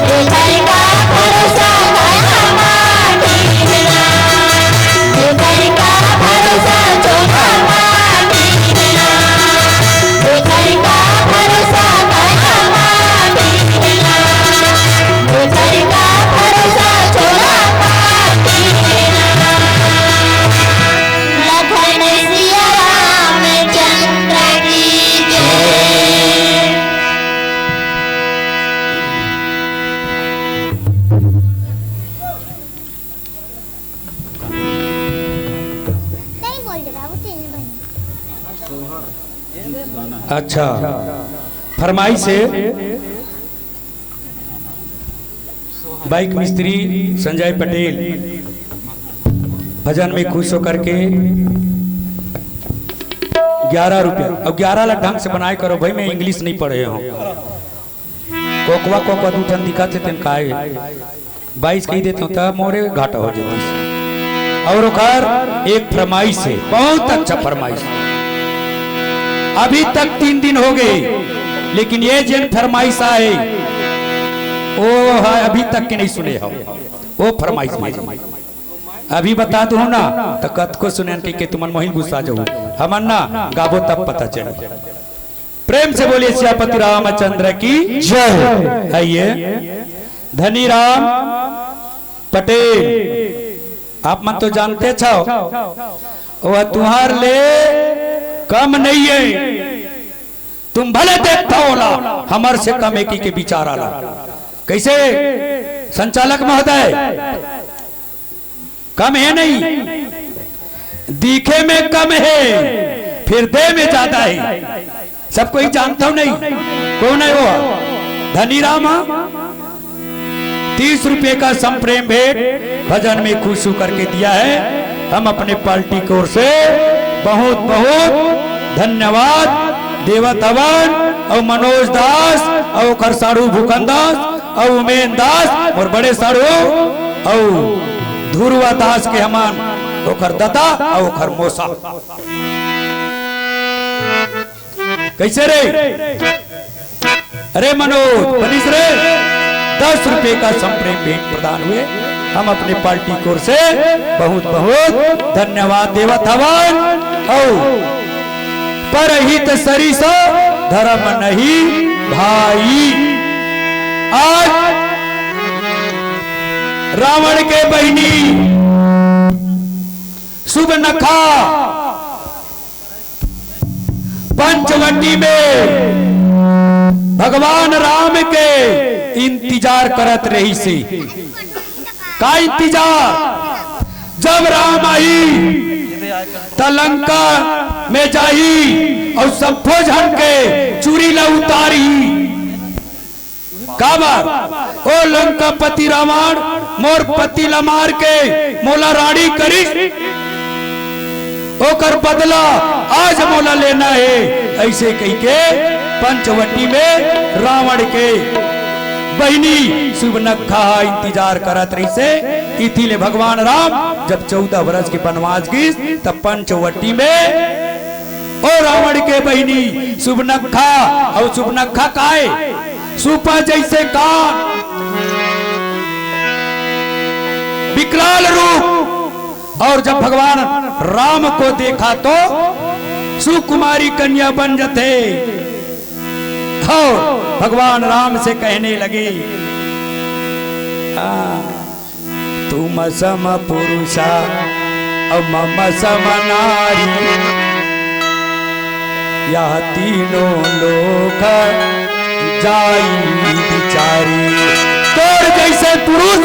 ये घर का भरोसा काया पाठी है ना ये घर का भरोसा चला पाठी है ना ये घर का भरोसा काया पाठी है ना ये घर का भरोसा चला पाठी है ना लखन सिया रामचंद्र की जय। नहीं बोल दे बाबू तेरे बन
अच्छा फरमाइश है बाइक मिस्त्री संजय पटेल भजन में खुश होकर के 11 रुपया। अब 11 लाख ढंग से बनाए करो भाई, मैं इंग्लिश नहीं पढ़े हूँ। कोकवा दूठन दिखा थे तेन काहे 22 कही देते हूँ तब मोरे घाटा हो जाता। और ओकर एक फरमाइश है, बहुत अच्छा फरमाइश। अभी तक 3 दिन हो गए लेकिन ये जिन फरमाइश आए वो है अभी तक के नहीं सुने हो। वो फरमाइश में अभी बता दो ना तो कत को सुने के तुमन मोहिन गुस्सा जाऊ हमन ना गाबो तब पता चले। प्रेम से बोलिए सियापति रामचंद्र की
जय।
आइए धनी राम पटेल आप मन तो जानते छो वह तुम्हार ले कम नहीं है। तुम भले देखता होला हमार से कम एक के विचार आला। कैसे संचालक महोदय कम है नहीं, दिखे में कम है फिर दे में ज्यादा है। सब कोई जानता हूं नहीं कौन है वो धनी राम। 30 रुपए का संप्रेम भेंट भजन में खुश करके दिया है। हम अपने पार्टी की ओर से बहुत बहुत धन्यवाद देवत हवन और मनोज दास और खरसाड़ू भूखन दास और उमेन दास और बड़े साड़ू और ध्रुवा दास के हमान ओकर दादा और ओकर मोसा। कैसे रे अरे मनोज बनीस रे 10 रुपए का संप्रेम भेंट प्रदान हुए। हम अपने पार्टी की ओर से बहुत बहुत धन्यवाद देवत हवन। और परहित सरिस धर्म नहीं भाई। आज रावण के बहिनी सुबनखा पंचवटी में भगवान राम के इंतजार करत रही सी। का इंतजार? जब राम आई तलंका में जाई और सब फौजन के चूरी ला उतारी। का बात ओ लंका पति रावण मोर पति ला मार के मोला रानी करी। ओकर बदला आज मोला लेना है। ऐसे कह के पंचवटी में रावण के बहिनी सुबनखा इंतजार करत रही से। इसीलिए भगवान राम जब 14 वर्ष के वनवास गई तब पंचवटी में ओ रावण के बहिनी सुबनखा और सुबनखा काए सुपा जैसे कान और जब भगवान राम को देखा तो सुकुमारी कन्या बन जते। और भगवान राम से कहने लगे, तुम सम पुरुषा और मम सम नारी, यह तीनों लोक जाई बिचारी। तोर जैसे पुरुष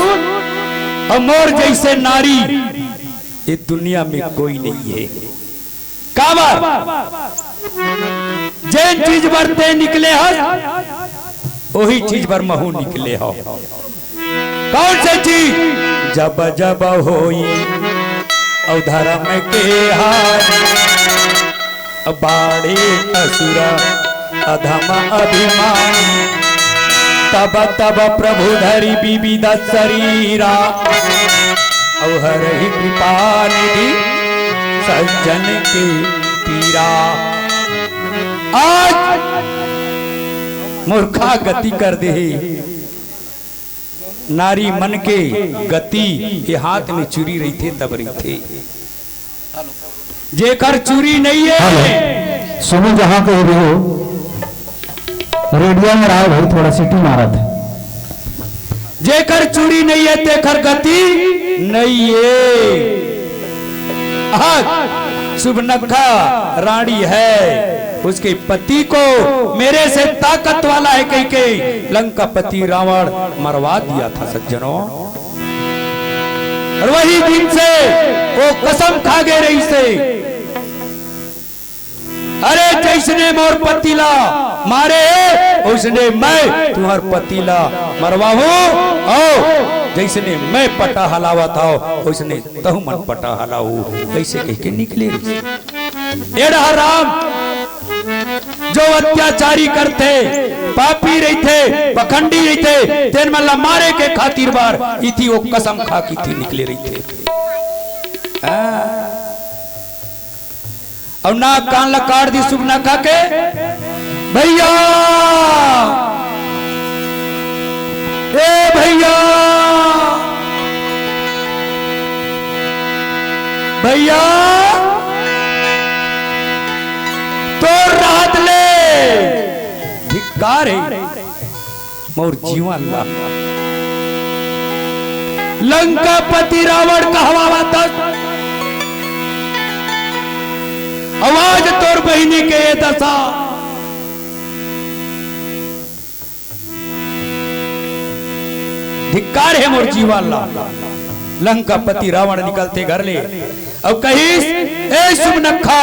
और मोर जैसे नारी ये दुनिया में कोई नहीं है। काबर जैन चीज बरते निकले हो वही चीज बर महू निकले हो। कौन सी चीज? जब जब होई और धर्म के हारी, बाड़े असुर अधम अभिमानी, तब तब प्रभु धरि विविध शरीरा, और हरहि कृपा निधि सज्जन के पीरा। आज मूर्खा गति कर दे, नारी मन के गति ये हाथ में चूरी रही थे तब रही थे, जेकर चूरी नहीं है।
सुनो जहां कह रहे हो, रेडियो में रहा भाई थोड़ा सिटी मारा था।
जेकर चूरी नहीं है तेकर गति नहीं है। सुबनखा रानी है, उसके पति को मेरे से ताकत वाला है कह के लंका पति रावण मरवा दिया था सज्जनों। और वही दिन से वो कसम खा गए रही से, अरे जैसने मोर पतिला मारे उसने मैं तुम्हार पतिला मरवाहू, और जैसने मैं पटा हलावा था उसने तहु मन पटा हलाऊ, ऐसे कह के निकले। एड़ा राम जो अत्याचारी करते, पापी रही थे, पखंडी रही थे, तेन मल्ला मारे के खातिर बार इथी वो कसम खा की थी निकले रही थे। और ना कान लकाड़ दी सुब ना खा के, भैया ए भैया भैया तो रात ले धिक्कार है मोर जीवन ला। लंका पति रावण कहवा तक आवाज तोर बहिनी के ये दशा, धिक्कार है मोर जीवन ला। लंका पति रावण निकलते घर ले और कहीं, ए सुबनखा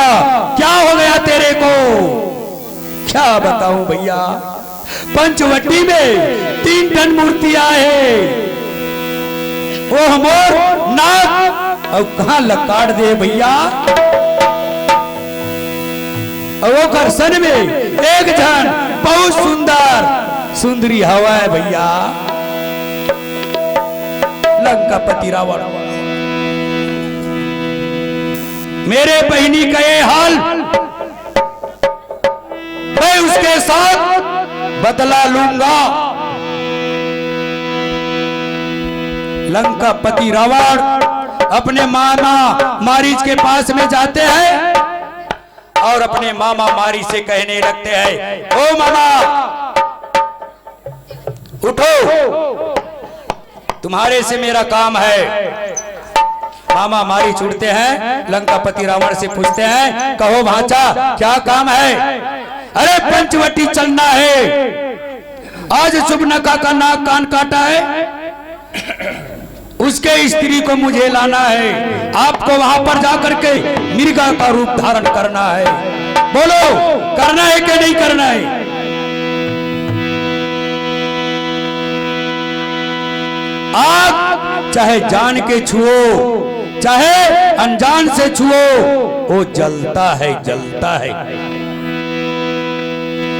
क्या हो गया तेरे को? क्या बताऊं भैया, पंचवटी में 3 टन मूर्तियां है, वो मोर नाक और कहां लकाड़ दे भैया। और वो घरसन में एक जन बहुत सुंदर सुंदरी हवा है भैया। लंका पति रावण, मेरे बहिनी का ये हाल, मैं उसके साथ बदला लूंगा। लंका पति रावण अपने मामा मारीच के पास में जाते हैं और अपने मामा मारी से कहने लगते हैं, ओ मामा उठो, तुम्हारे से मेरा काम है। मामा मारी छूटते हैं, लंका पति रावण से पूछते हैं, कहो भांचा क्या काम है? अरे पंचवटी चलना है, आज सुबनखा का नाक कान काटा है, उसके स्त्री को मुझे लाना है, आपको वहां पर जाकर के मिर्गा का रूप धारण करना है। बोलो करना है कि नहीं करना है? आग चाहे जान के छुओ चाहे अनजान से छुओ, वो जलता है जलता है।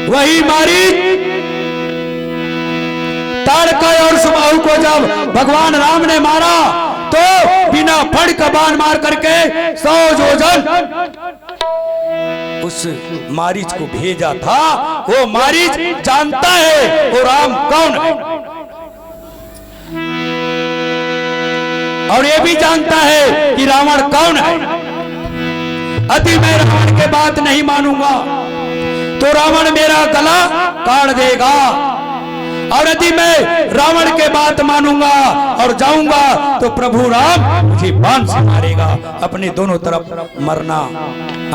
वही मारी ताड़का और सुबाहु को जब भगवान राम ने मारा तो बिना फड़ का बाण मार करके 100 योजन उस मारीच को भेजा था। वो मारीच जानता है वो राम कौन है। और ये भी जानता है कि रावण कौन है। यदि मैं रावण के बात नहीं मानूंगा तो रावण मेरा गला काट देगा, और यदि मैं रावण के बात मानूंगा और जाऊंगा तो प्रभु राम मुझे बाण से मारेगा। अपने दोनों तरफ मरना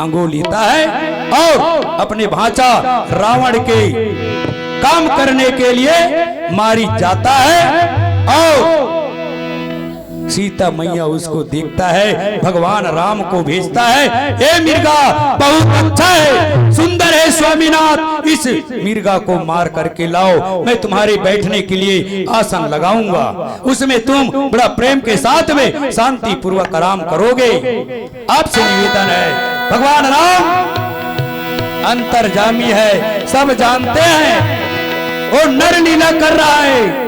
अंगूल लेता है और अपने भांचा रावण के काम करने के लिए मारी जाता है। और सीता मैया उसको देखता है, भगवान राम को भेजता है, ए मिर्गा बहुत अच्छा है, सुंदर है स्वामीनाथ, इस मिर्गा को मार करके लाओ, मैं तुम्हारे बैठने के लिए आसन लगाऊंगा, उसमें तुम बड़ा प्रेम के साथ में शांति पूर्वक आराम करोगे। आपसे निवेदन है, भगवान राम अंतर्जामी है, सब जानते हैं, वो नर लीला कर रहा है।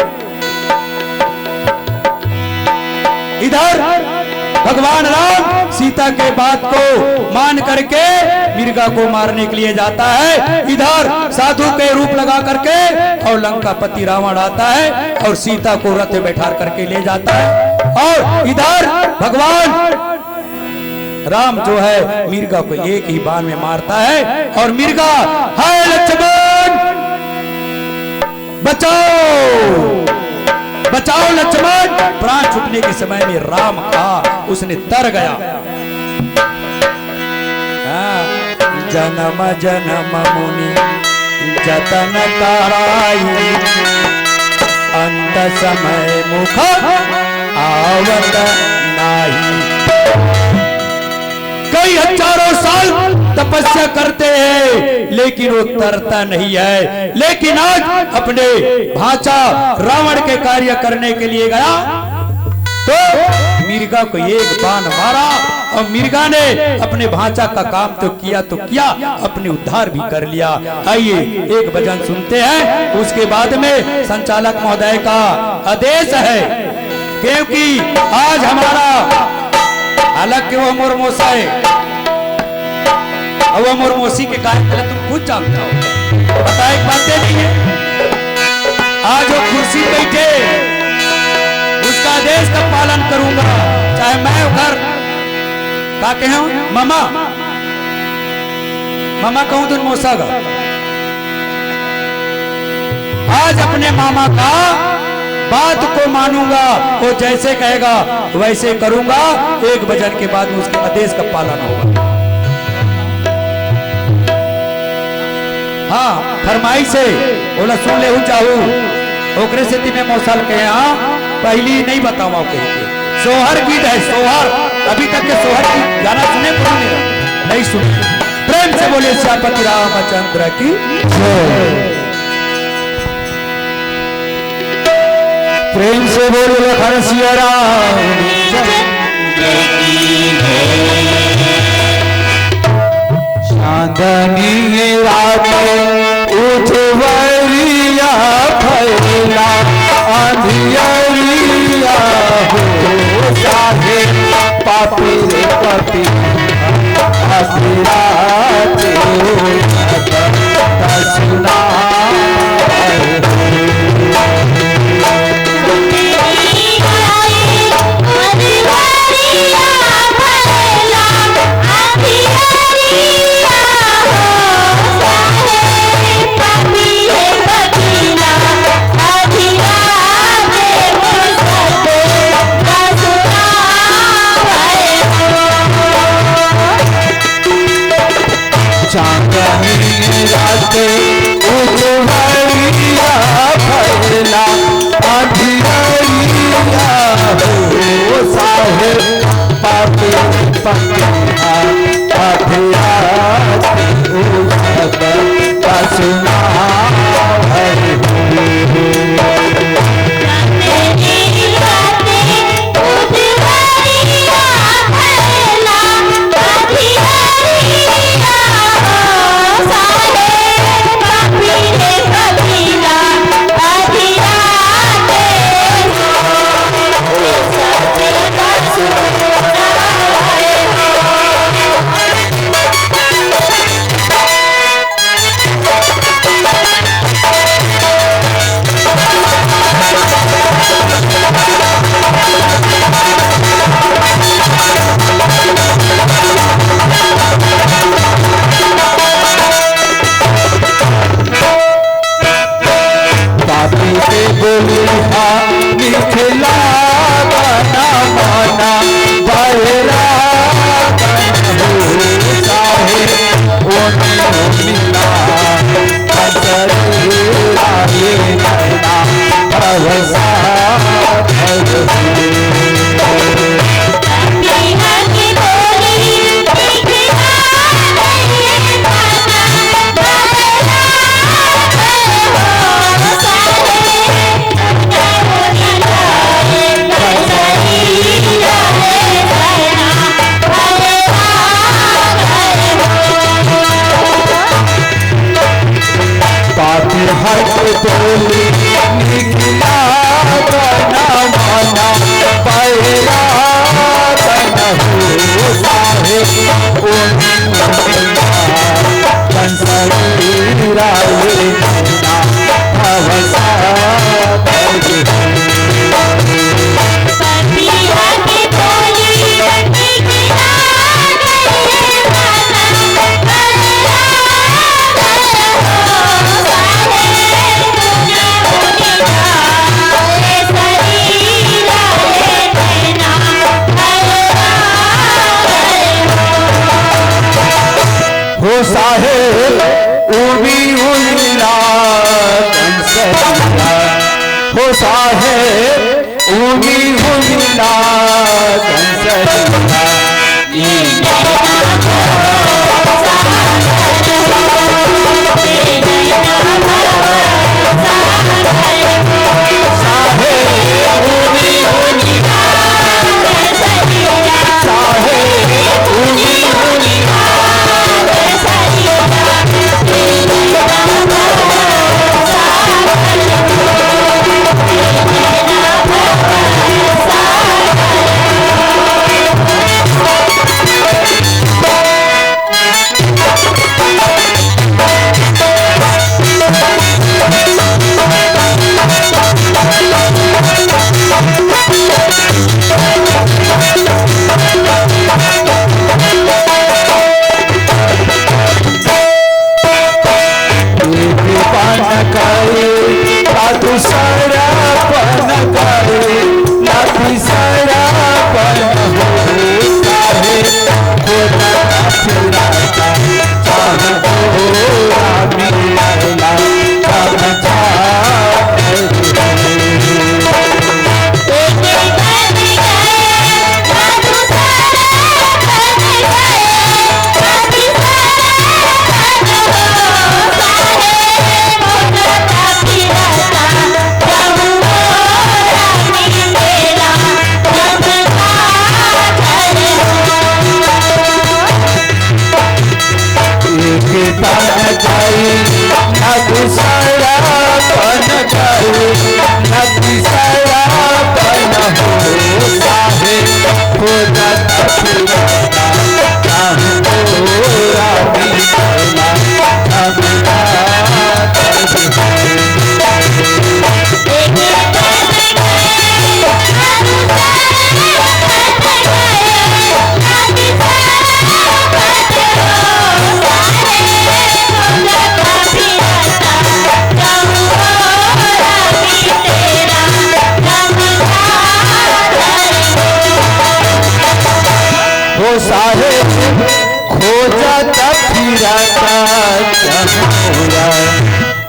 इधर भगवान राम सीता के बात को मान करके मिर्गा को मारने के लिए जाता है। इधर साधु के रूप लगा करके और लंकापति रावण आता है और सीता को रथ में बैठा करके ले जाता है। और इधर भगवान राम जो है मिर्गा को एक ही बाण में मारता है और मिर्गा, हाय लक्ष्मण बचाओ बचाओ लक्ष्मण, प्राण छूटने के समय में राम का उसने तर गया। जन्म जन्म मुनि जतन कराई, अंत समय मुख आवत नाही। कई हजारों साल तपस्या करते हैं लेकिन वो तरता नहीं है। लेकिन आज अपने भांचा रावण के कार्य करने के लिए गया तो मिर्गा को एक बाण मारा और मिर्गा ने अपने भांचा का काम तो किया, अपने उद्धार भी कर लिया। आइए एक भजन सुनते हैं, उसके बाद में संचालक महोदय का आदेश है, क्योंकि आज हमारा हालांकि वो मोरमोसा है और वो मोरमोसी के कार्य तुम खुद जानता हो, बताए बातें नहीं है। आज वो कुर्सी बैठे उसका आदेश का पालन करूंगा, चाहे मैं घर का कहूं मामा मामा कहूं तो मोसा का। आज अपने मामा का बात को मानूंगा, वो जैसे कहेगा वैसे करूंगा। एक भजन के बाद उसके आदेश का पालन होगा। हाँ फरमाई से बोला सुन ले चाहू ओकरे से तीन मौसल के यहाँ पहली नहीं बतावा के सोहर गीत है, सोहर अभी तक के सोहर की गाना सुने नहीं सुने। प्रेम से बोले श्यामपति रामचंद्र की
प्रेम से बोलो लखन सिया राम। चांदनी रात उठवरिया फैला अंधियरिया हो चाहे पापी रे पति अपराते सुना चांदनी रात उजवरिया फैला अंधियरिया हो साहिर पापी पकिया अभियाते ओ सब सुना
Thank you.
साहेब उमी उमिला कंसरिया हो साहेब उमी उमिला कंसरिया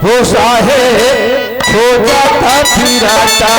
हो साहेब खोजा था फिराता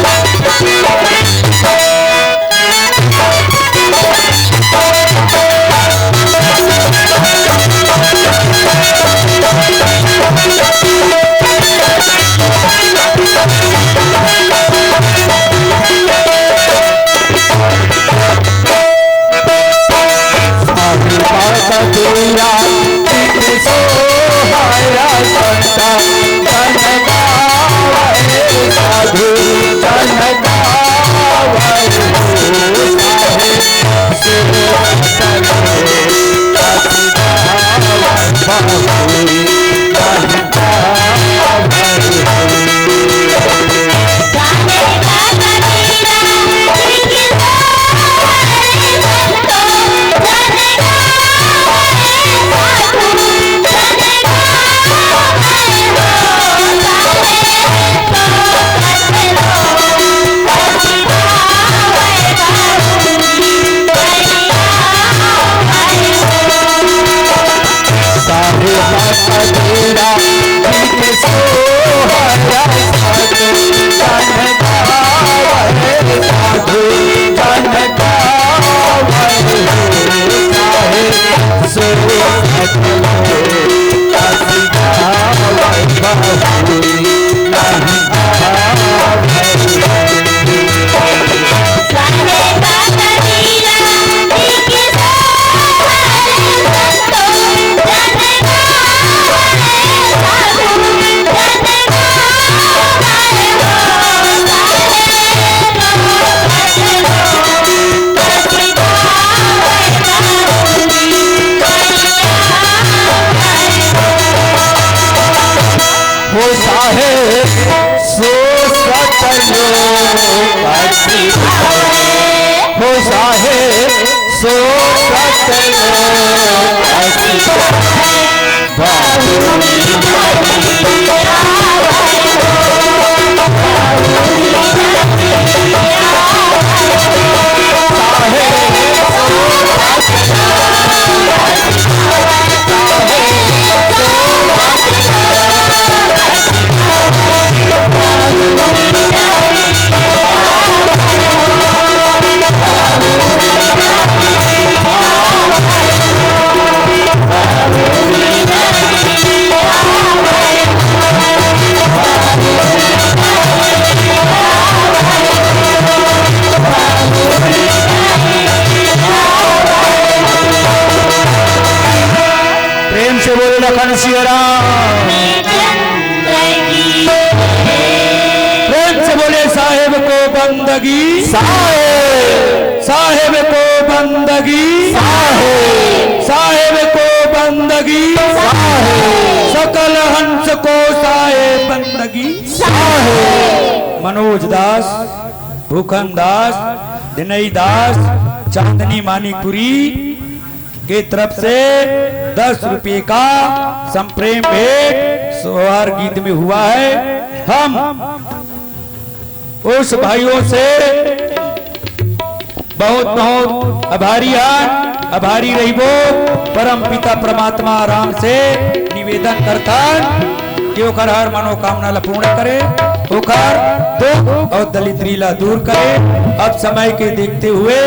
Thank you.
साहे सो प्रेम से बोले लखन सिया राम। प्रेम से बोले साहेब को बंदगी साहेब को बंदगी साहेब को बंदगी सकल हंस को साहेब बंदगी। मनोज दास, भूखन दास, दिनई दास, चांदनी मानीपुरी के तरफ से 10 रुपये का संप्रेम भेंट सोहार गीत में हुआ है। हम उस भाइयों से बहुत बहुत आभारी रहिबो। परम पिता परमात्मा राम से निवेदन करता कि ओकर हर मनोकामना ला पूर्ण करे, ओकर दुख और दलिद्री ला दूर करे। अब समय के देखते हुए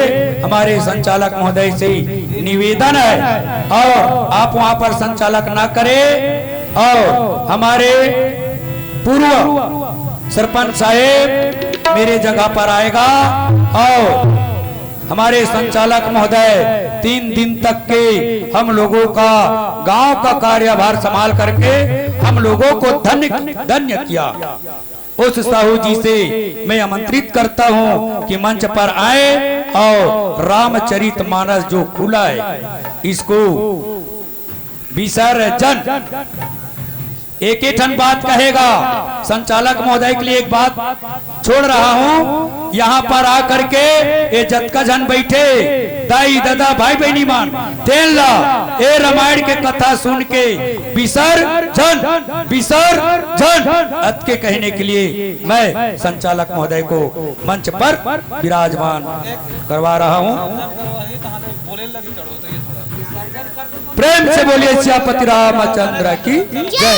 हमारे संचालक महोदय से निवेदन है और आप वहां पर संचालक ना करें और हमारे पूर्व सरपंच साहेब मेरे जगह पर आएगा और हमारे संचालक महोदय 3 दिन तक के हम लोगों का गांव का कार्यभार संभाल करके हम लोगों को धन्य किया। उस साहू जी से मैं आमंत्रित करता हूं कि मंच पर आए और रामचरितमानस जो खुला है इसको विसर्जन एक ही ठन बात कहेगा। संचालक महोदय के लिए एक बात छोड़ रहा हूं, यहाँ पर आकर के ये जतका जन बैठे दाई दादा भाई बहनी मान तेल ला ए रामायण के कथा सुन के विसर्जन विसर्जन अत के कहने के लिए मैं संचालक महोदय को मंच पर विराजमान करवा रहा हूं। प्रेम से बोलिए सियापति रामचंद्र की जय।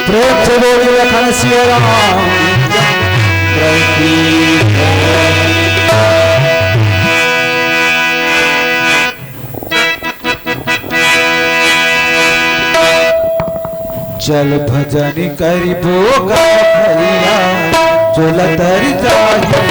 प्रेम से बोलिए लखन सिया राम। चल भजन करिबो भैया चलतर जाही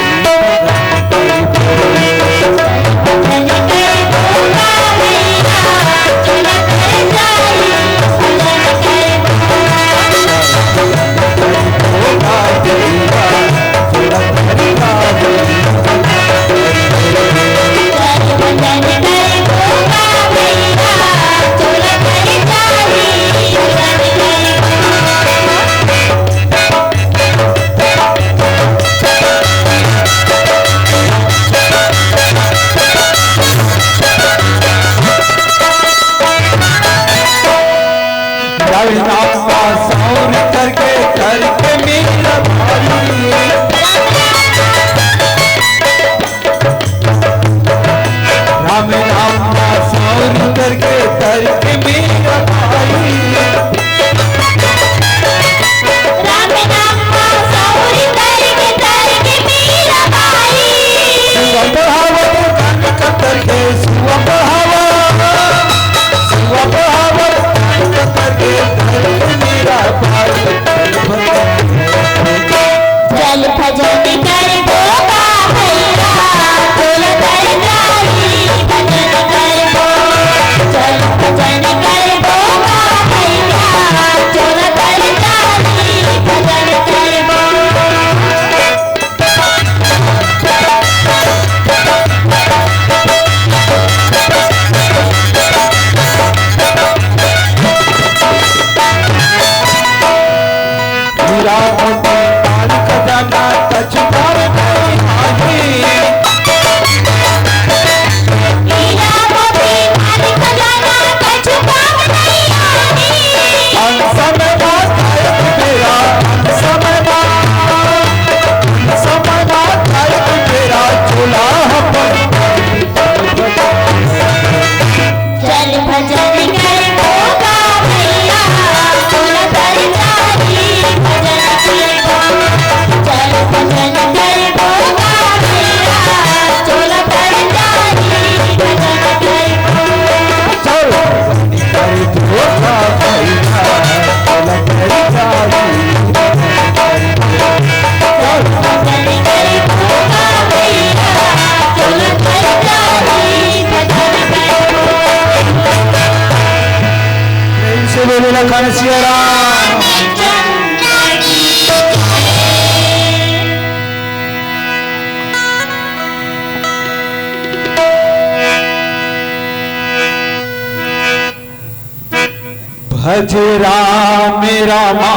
भज राम रामा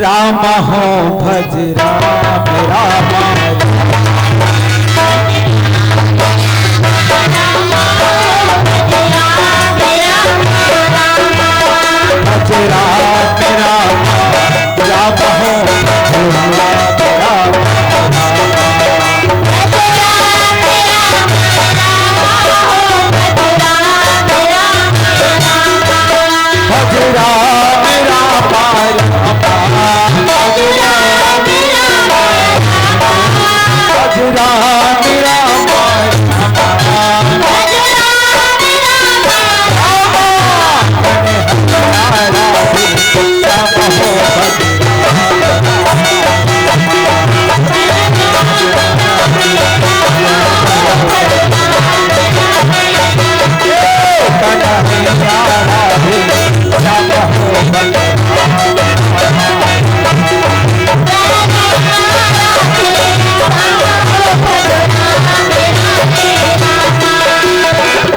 राम हो भज राम रामा भज राम रामा राम हो भज राम रामा भज राम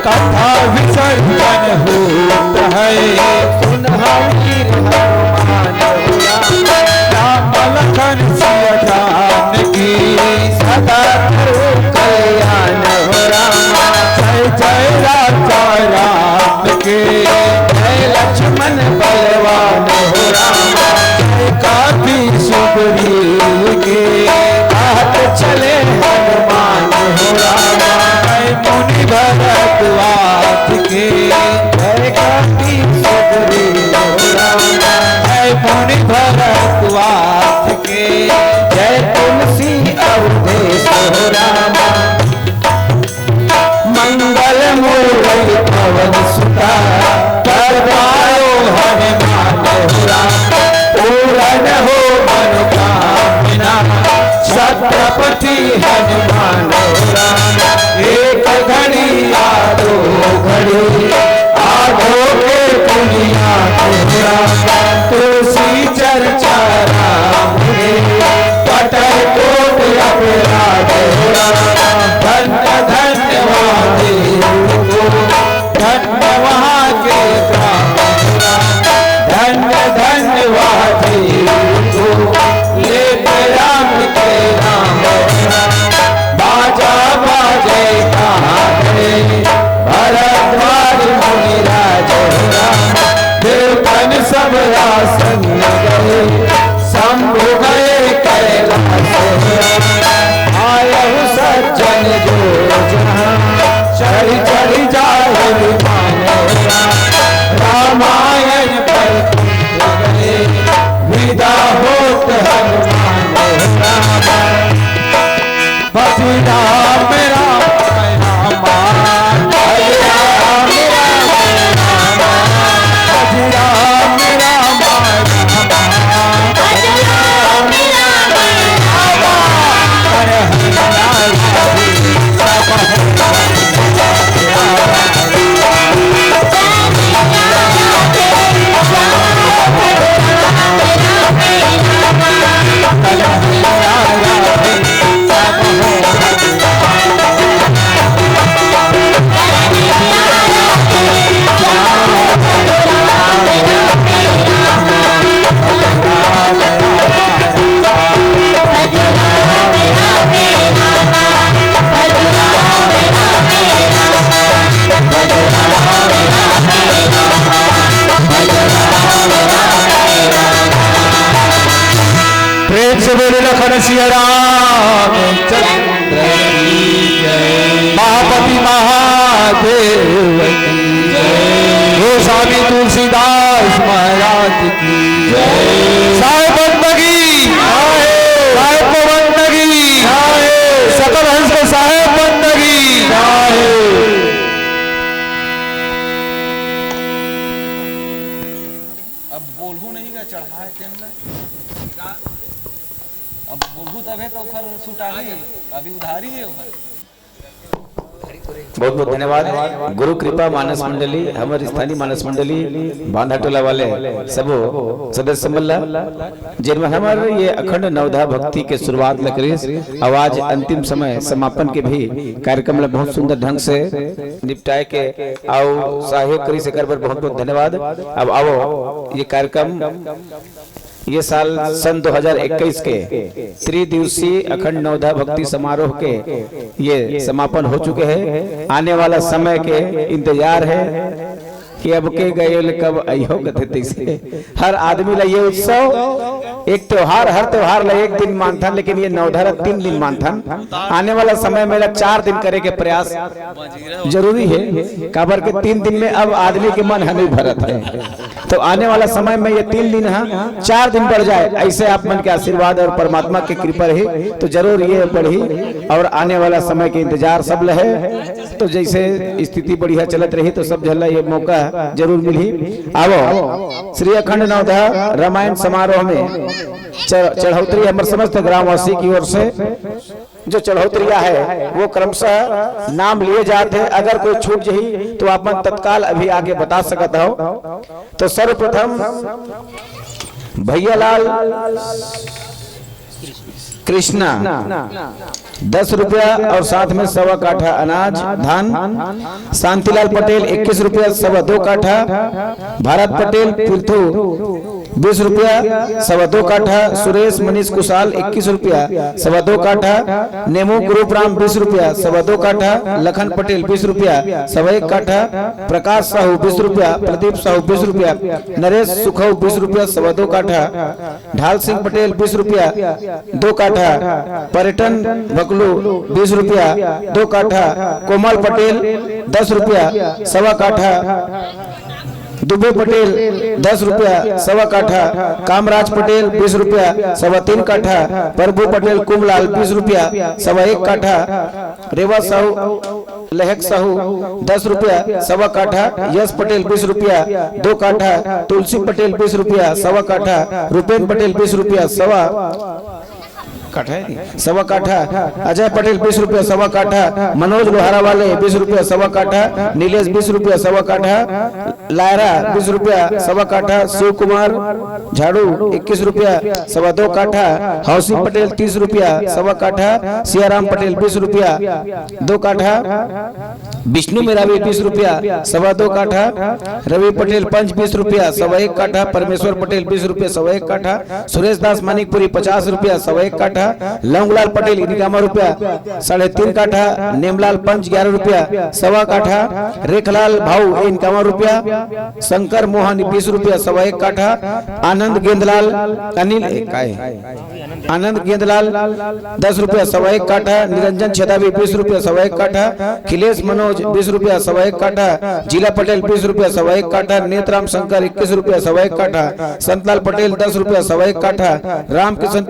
कथा विसर्जन होता है सुन वीर हनुमान राम लखन सिया जानकी सदा करो कल्याण हो राम जय जय राजा राम के जय लक्ष्मण बलवान हो राम जय काफी सुग्रीव के हाथ चले हनुमान हो राम जय मुनि भरद्वाज के जय काफी सुग्रीव हो राम जय मुनि भरद्वाज के जय तुलसी अवधेश हो राम मंगल मूर्ति पवन सुता करवायो हनुमान हो राम पूर्ण हो मनोकामना छत्रपति हनुमान हो राम एक घड़ी आधो घड़ी आधो के दुनिया हो राम तुलसी चर्चा राम के पटल कोट अपराध हो राम धन्य धन्यवाद धन्य वहाँ के धन्य धन्यवाद ले राम के नाम बाजा बाजे कहारे भरद्वाज मुनिराज राम देवतन सब आसन गए शंभु गए कैलाश आयु सज्जन जो जहाँ चढ़ी चढ़ी जाए रामायण पर गए विदा होत हनुमान राम भज राम राम भज राम प्रेम से बोले लखन सिया राम चंद्र की जय महापति महादेव की जय गोस्वामी तुलसीदास महाराज की जय साहेब बंदगी साहेब बंदगी सकल हंस के साहेब बंदगी
अब बोलहू नहीं का चढ़ाए तेन अब बोलहू तब है तो खर सुटा अभी उधारी है
बहुत बहुत धन्यवाद। गुरु कृपा मानस मंडली, हमारे स्थानीय मानस मंडली बांधा टोला वाले सबो सदस्य सम्मल्ला जिनमें हमारे ये अखंड नवधा भक्ति के शुरुआत में करी आवाज अंतिम समय समापन के भी कार्यक्रम में बहुत सुंदर ढंग से निपटाए के आओ सहयोग करी से कर बहुत बहुत धन्यवाद। अब आओ ये कार्यक्रम ये साल सन 2021 के त्रिदिवसीय अखंड नवधा भक्ति समारोह के ये समापन हो चुके हैं। आने वाला समय के इंतजार है कि अब के गए कब अयो कथे से हर आदमी ला ये उत्सव एक त्योहार, हर त्योहार ला एक दिन मानथन, लेकिन ये नवधारा 3 दिन मानथन। आने वाला समय में 4 दिन करे के प्रयास जरूरी है, काबर के 3 दिन में अब आदमी के मन हमें भरत है, तो आने वाला समय में ये 3 दिन है 4 दिन बढ़ जाए, ऐसे आप मन के आशीर्वाद और परमात्मा के कृपा रही तो जरूर ये बढ़ी और आने वाला समय के इंतजार सब लहे। तो जैसे स्थिति बढ़िया चलत रही तो सब झल्ला ये मौका जरूर मिली। आवो श्री अखंड नवधा रामायण समारोह में चढ़ौतरी हमारे समस्त ग्रामवासी की ओर से जो चढ़ौतरिया है वो क्रमशः नाम लिए जाते हैं। अगर कोई छूट जही तो आप तत्काल अभी आगे बता सकता हो। तो सर्वप्रथम भैयालाल कृष्णा 10 रुपया और साथ में 1.25 काठा अनाज धान। शांतिलाल पटेल 21 रुपया 2.25 काठा। भारत पटेल पृथु 20 रुपया 2.25 काठा। सुरेश मनीष कुशाल 21 रुपया 2.25 काठा। नेमू गुरुप्राम 20 रुपया 2.25 काठा। लखन पटेल 20 रुपया 1.25 काठा। प्रकाश साहू 20 रुपया। प्रदीप साहू 20 रुपया। नरेश सुखऊ 20 रुपया 2.25 काठा। ढाल सिंह पटेल 20 रुपया 2 काठा। पर्यटन बकलू 20 रुपया 2 काठा। कोमल पटेल 10 रुपया 1.25 काठा। दुबे पटेल 10 रुपया 1.25 काठा। कामराज पटेल 20 रुपया 3.25 काठा। प्रभु पटेल कुमलाल 20 रुपया 1.25 काठा। रेवा साहू लहक साहू 10 रुपया 1.25 काठा। यश पटेल 20 रुपया 2 काठा। तुलसी पटेल 20 रुपया 1.25 काठा। रुपेंद्र पटेल 20 रुपया 1.25 काठा। अजय पटेल 20 रुपया 1.25 काठा। मनोज लोहारा वाले 20 रुपया 1.25 काठा। नीलेश 20 रुपया 1.25 काठा। लायरा 20 रुपया 1.25 काठा। शिव कुमार झाड़ू 21 रुपया 2.25 काठा। हौसी पटेल 30 रुपया 1.25 काठा। सियाराम पटेल 20 रुपया 2 काठा। विष्णु मेरावी 20 रुपया 2.25 काठा। रवि पटेल पंच 20 रुपया 1.25 काठा। परमेश्वर पटेल 20 रुपया 1.25 काठा। सुरेश दास मानिकपुरी 50 रुपया 1.25 काठा। लौंगलाल पटेल 51 रुपया 3.5 काठा। नेमलाल पंच 11 रुपया 1.25 काठा। रेखलाल भाऊ 51 रुपया। शंकर मोहन 20 रुपया 1.25 काठा। आनंद गेंदलाल अनिल आनंद गेंदलाल 10 रुपया 1.25 काठा। निरंजन छेदावी 20 रुपया 1.25 काठा। खिलेश मनोज 20 रुपया 1.25 काठा। जिला पटेल 20 रुपया 1.25 काठा। नेतराम शंकर 21 रुपया 1.25 काठा। संतलाल पटेल 10 रुपया 1.25 काठा। रामकिशन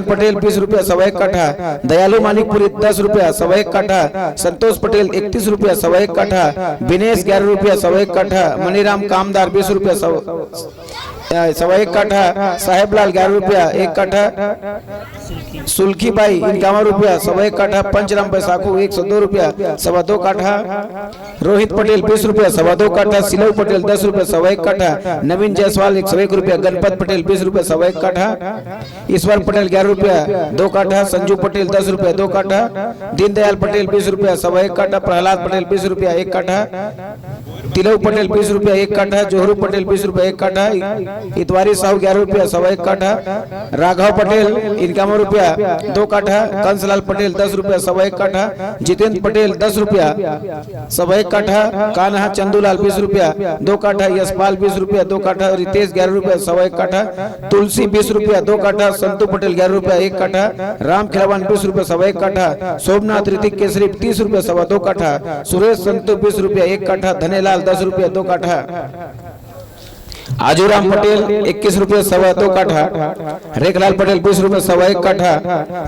पटेल 20 रुपया 1.25 काठा। दयालु मानिकपुरी 10 रुपया 1.25 काठा। संतोष पटेल 31 रुपया 1.25 काठा। विनेश 11 रुपया 1.25 काठा। मनीराम कामदार 20 रुपया 1.25 काठा। साहेबलाल 11 रुपया 1 काठा। सुल्खी बाई 51 रुपया 1.25 काठा। पंचराम बैसाखू 102 रुपया 2.25 काठा। रोहित पटेल 20 रुपया 2.25 काठा। सिलव पटेल 10 रुपया 1.25 काठा। नवीन जायसवाल 101 रुपया। गणपत पटेल 20 रुपया 1.25 काठा। ईश्वर पटेल 11 रुपया 2 काठा। संजू पटेल 10 रुपया 2 काठा। दीनदयाल पटेल 20 रुपया 1.25 काठा। प्रहलाद पटेल 20 रुपया 1 काठा। तिलव पटेल 20 रुपया 1 काठा। जोहरू पटेल 20 रुपया 1 काठा। इतवारी साहू 11 रुपया 1.25 काठा। राघव पटेल 51 रुपया 2 काठा। कंसलाल पटेल 10 रुपया 1.25 काठा। जितेंद्र पटेल 10 रुपया 1.25 काठा। कान्हा चंदूलाल 20 रुपया 2 काठा। यशपाल 20 रुपया 2 काठा। रितेश 11 रुपया 1.25 काठा। तुलसी 20 रुपया 2 काठा। संतु पटेल 11 रुपया 1 काठा। राम खिलावन 20 रुपया 1.25 काठा। सोमनाथ ऋतिक केसरी 30 रुपया 2.25 काठा। सुरेश संतु 20 रुपया 1 काठा। धनेलाल 10 रुपया 2 काठा। आजूराम पटेल 21 रुपये सवा 2 काठा, रेखलाल पटेल 20 रुपये सवा 1 काठा,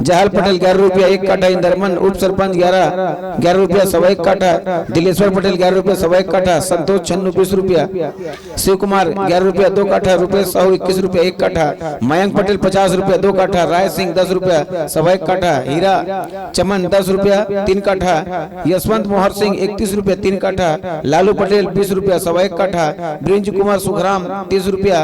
जहाल पटेल 11 रुपया 1 काठा, इंदरमन उप सरपंच 11 रुपया सवा 1 काठा, दिलेश्वर पटेल 11 रुपये सवा 1 काठा, संतोष छन्नू 20 रुपया, शिव कुमार 11 रुपया 2 काठा, रुपये साहू 21 रुपया 1 काठा, मयंक पटेल 50 रुपया 2 काठा, राय सिंह 10 रुपया सवा 1 काठा, हीरा चमन 10 रुपया 3 काठा, यशवंत मोहर सिंह 31 रुपया 3 काठा, लालू पटेल 20 रुपया सवा 1 काठा, ब्रिंज कुमार सुखराम 30 रुपया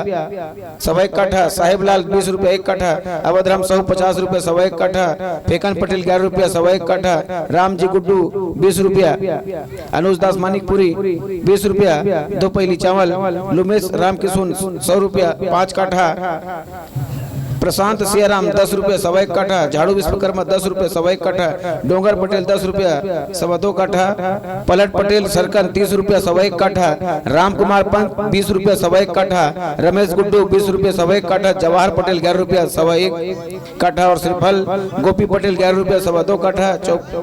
सवा 1 काठा, साहिबलाल 20 रुपया 1 काठा, अवधराम साहू 50 रुपया सवा 1 काठा, फेकन पटेल 11 रुपया सवा 1 काठा, रामजी गुड्डू 20 रुपया, अनुज दास मानिकपुरी 20 रुपया 2 पहली चावल, लुमेश राम किशोर 100 रुपया 5 काठा, प्रशांत सियाराम 10 रुपये सवा 1 काठा, झाड़ू विश्वकर्मा 10 रुपये सवा 1 काठा, डोंगर पटेल 10 रुपया सवा 2 काठा, पलट पटेल सरकन 30 रुपया सवा 1 काठा, राम कुमार पंत 20 रुपया सवा 1 काठा, रमेश गुड्डू 20 रुपया सवा 1 काठा, जवाहर पटेल 11 रुपया सवा 1 काठा और श्रीफल गोपी पटेल 11 रुपया सवा 2 काठा,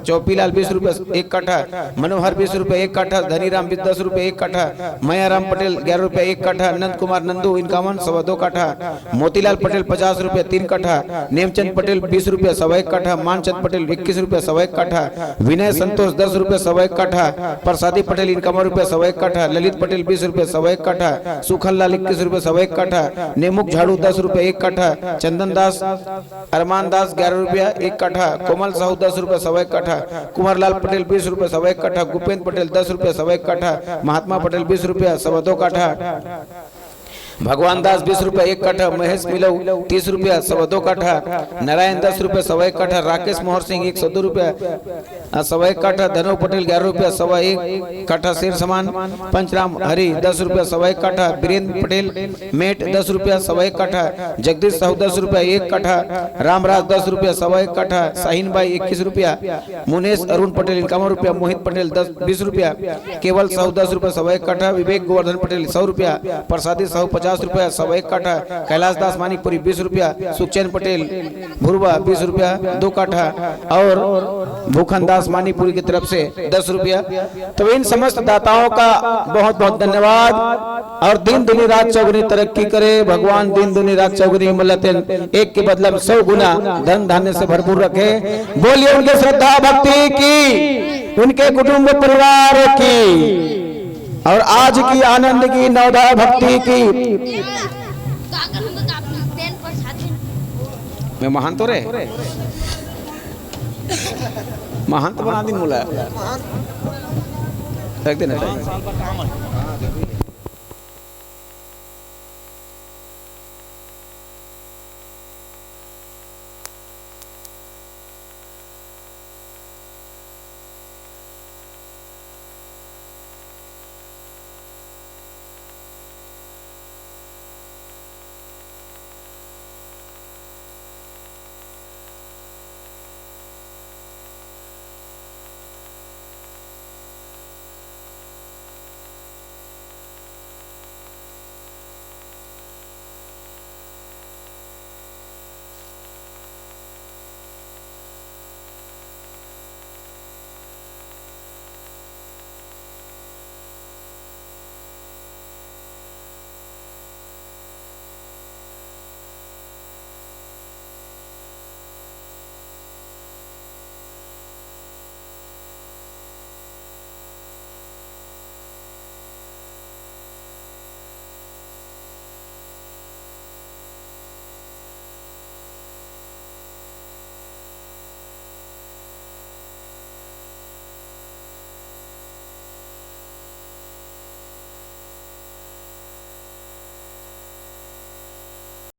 चौपीलाल 20 रुपया 1 काठा, मनोहर 20 रुपया 1 काठा, धनीराम 10 रुपया 1 काठा, मयाराम पटेल 11 रुपया 1 काठा, नंद कुमार नंदू 51 सवा 2 काठा, मोतीलाल पटेल 50 रुपया 3 काठा, नेमचंद पटेल 20 रुपया सवा 1 काठा, मानचंद पटेल 21 रुपया सवा 1 काठा, विनय संतोष 10 रुपया सवा 1 काठा, प्रसादी पटेल 51 रुपया सवा 1 काठा, ललित पटेल 20 रुपया सवा 1 काठा, सुखल लाल 21 रुपया सवा 1 काठा, नेमुक झाड़ू 10 रुपया 1 काठा, चंदन दास अरमान दास 11 रुपया 1 काठा, कोमल साहू 10 रुपया सवा 1 काठा, कुमार लाल पटेल 20 रुपया सवा 1 काठा, गुपेंद्र पटेल 10 रुपया सवा 1 काठा, महात्मा पटेल 20 रुपया सवा 2 काठा, भगवान दास 20 रुपया 1 काठा, महेश मिलऊ 30 रुपया सवा 2 काठा, नारायण 10 रुपया सवा 1 काठा, राकेश मोहर सिंह 102 रुपया सवा 1 काठा, धनव पटेल 11 रुपया सवा 1 काठा, शेर समान पंचराम हरि 10 रुपया सवा 1 काठा, वीरेंद्र पटेल मेट 10 रुपया सवा 1 काठा, जगदीश साहू 10 रुपया 1 काठा, रामराज 10 रुपया सवा 1 काठा, शाहीन भाई 21 रुपया, मुनेश अरुण पटेल 51 रुपया, मोहित पटेल 20 रुपया, केवल साहू 10 रुपया सवा 1 काठा, विवेक गोवर्धन पटेल 100 रुपया, प्रसादी साहू 50 रुपया सवा 1 काठा, कैलाश दास मानिकपुरी 20 रुपया, सुखचैन पटेल भुरवा 20 रुपया 2 काठा और भूखन दास मानिकपुरी की तरफ से 10 रुपया। तो इन समस्त दाताओं का बहुत बहुत धन्यवाद और दिन दुनी रात चौगुनी तरक्की करे भगवान, दिन दुनी रात चौगुनी मल्लतेन एक के बदले में 100 गुना धन धान्य से भरपूर रखे। बोलिए उनके श्रद्धा भक्ति की, उनके कुटुंब परिवार की और आज की आनंद की नवधा भक्ति की। मैं महान तो रहे महान तो बना दिन मुला रख देना चाहिए।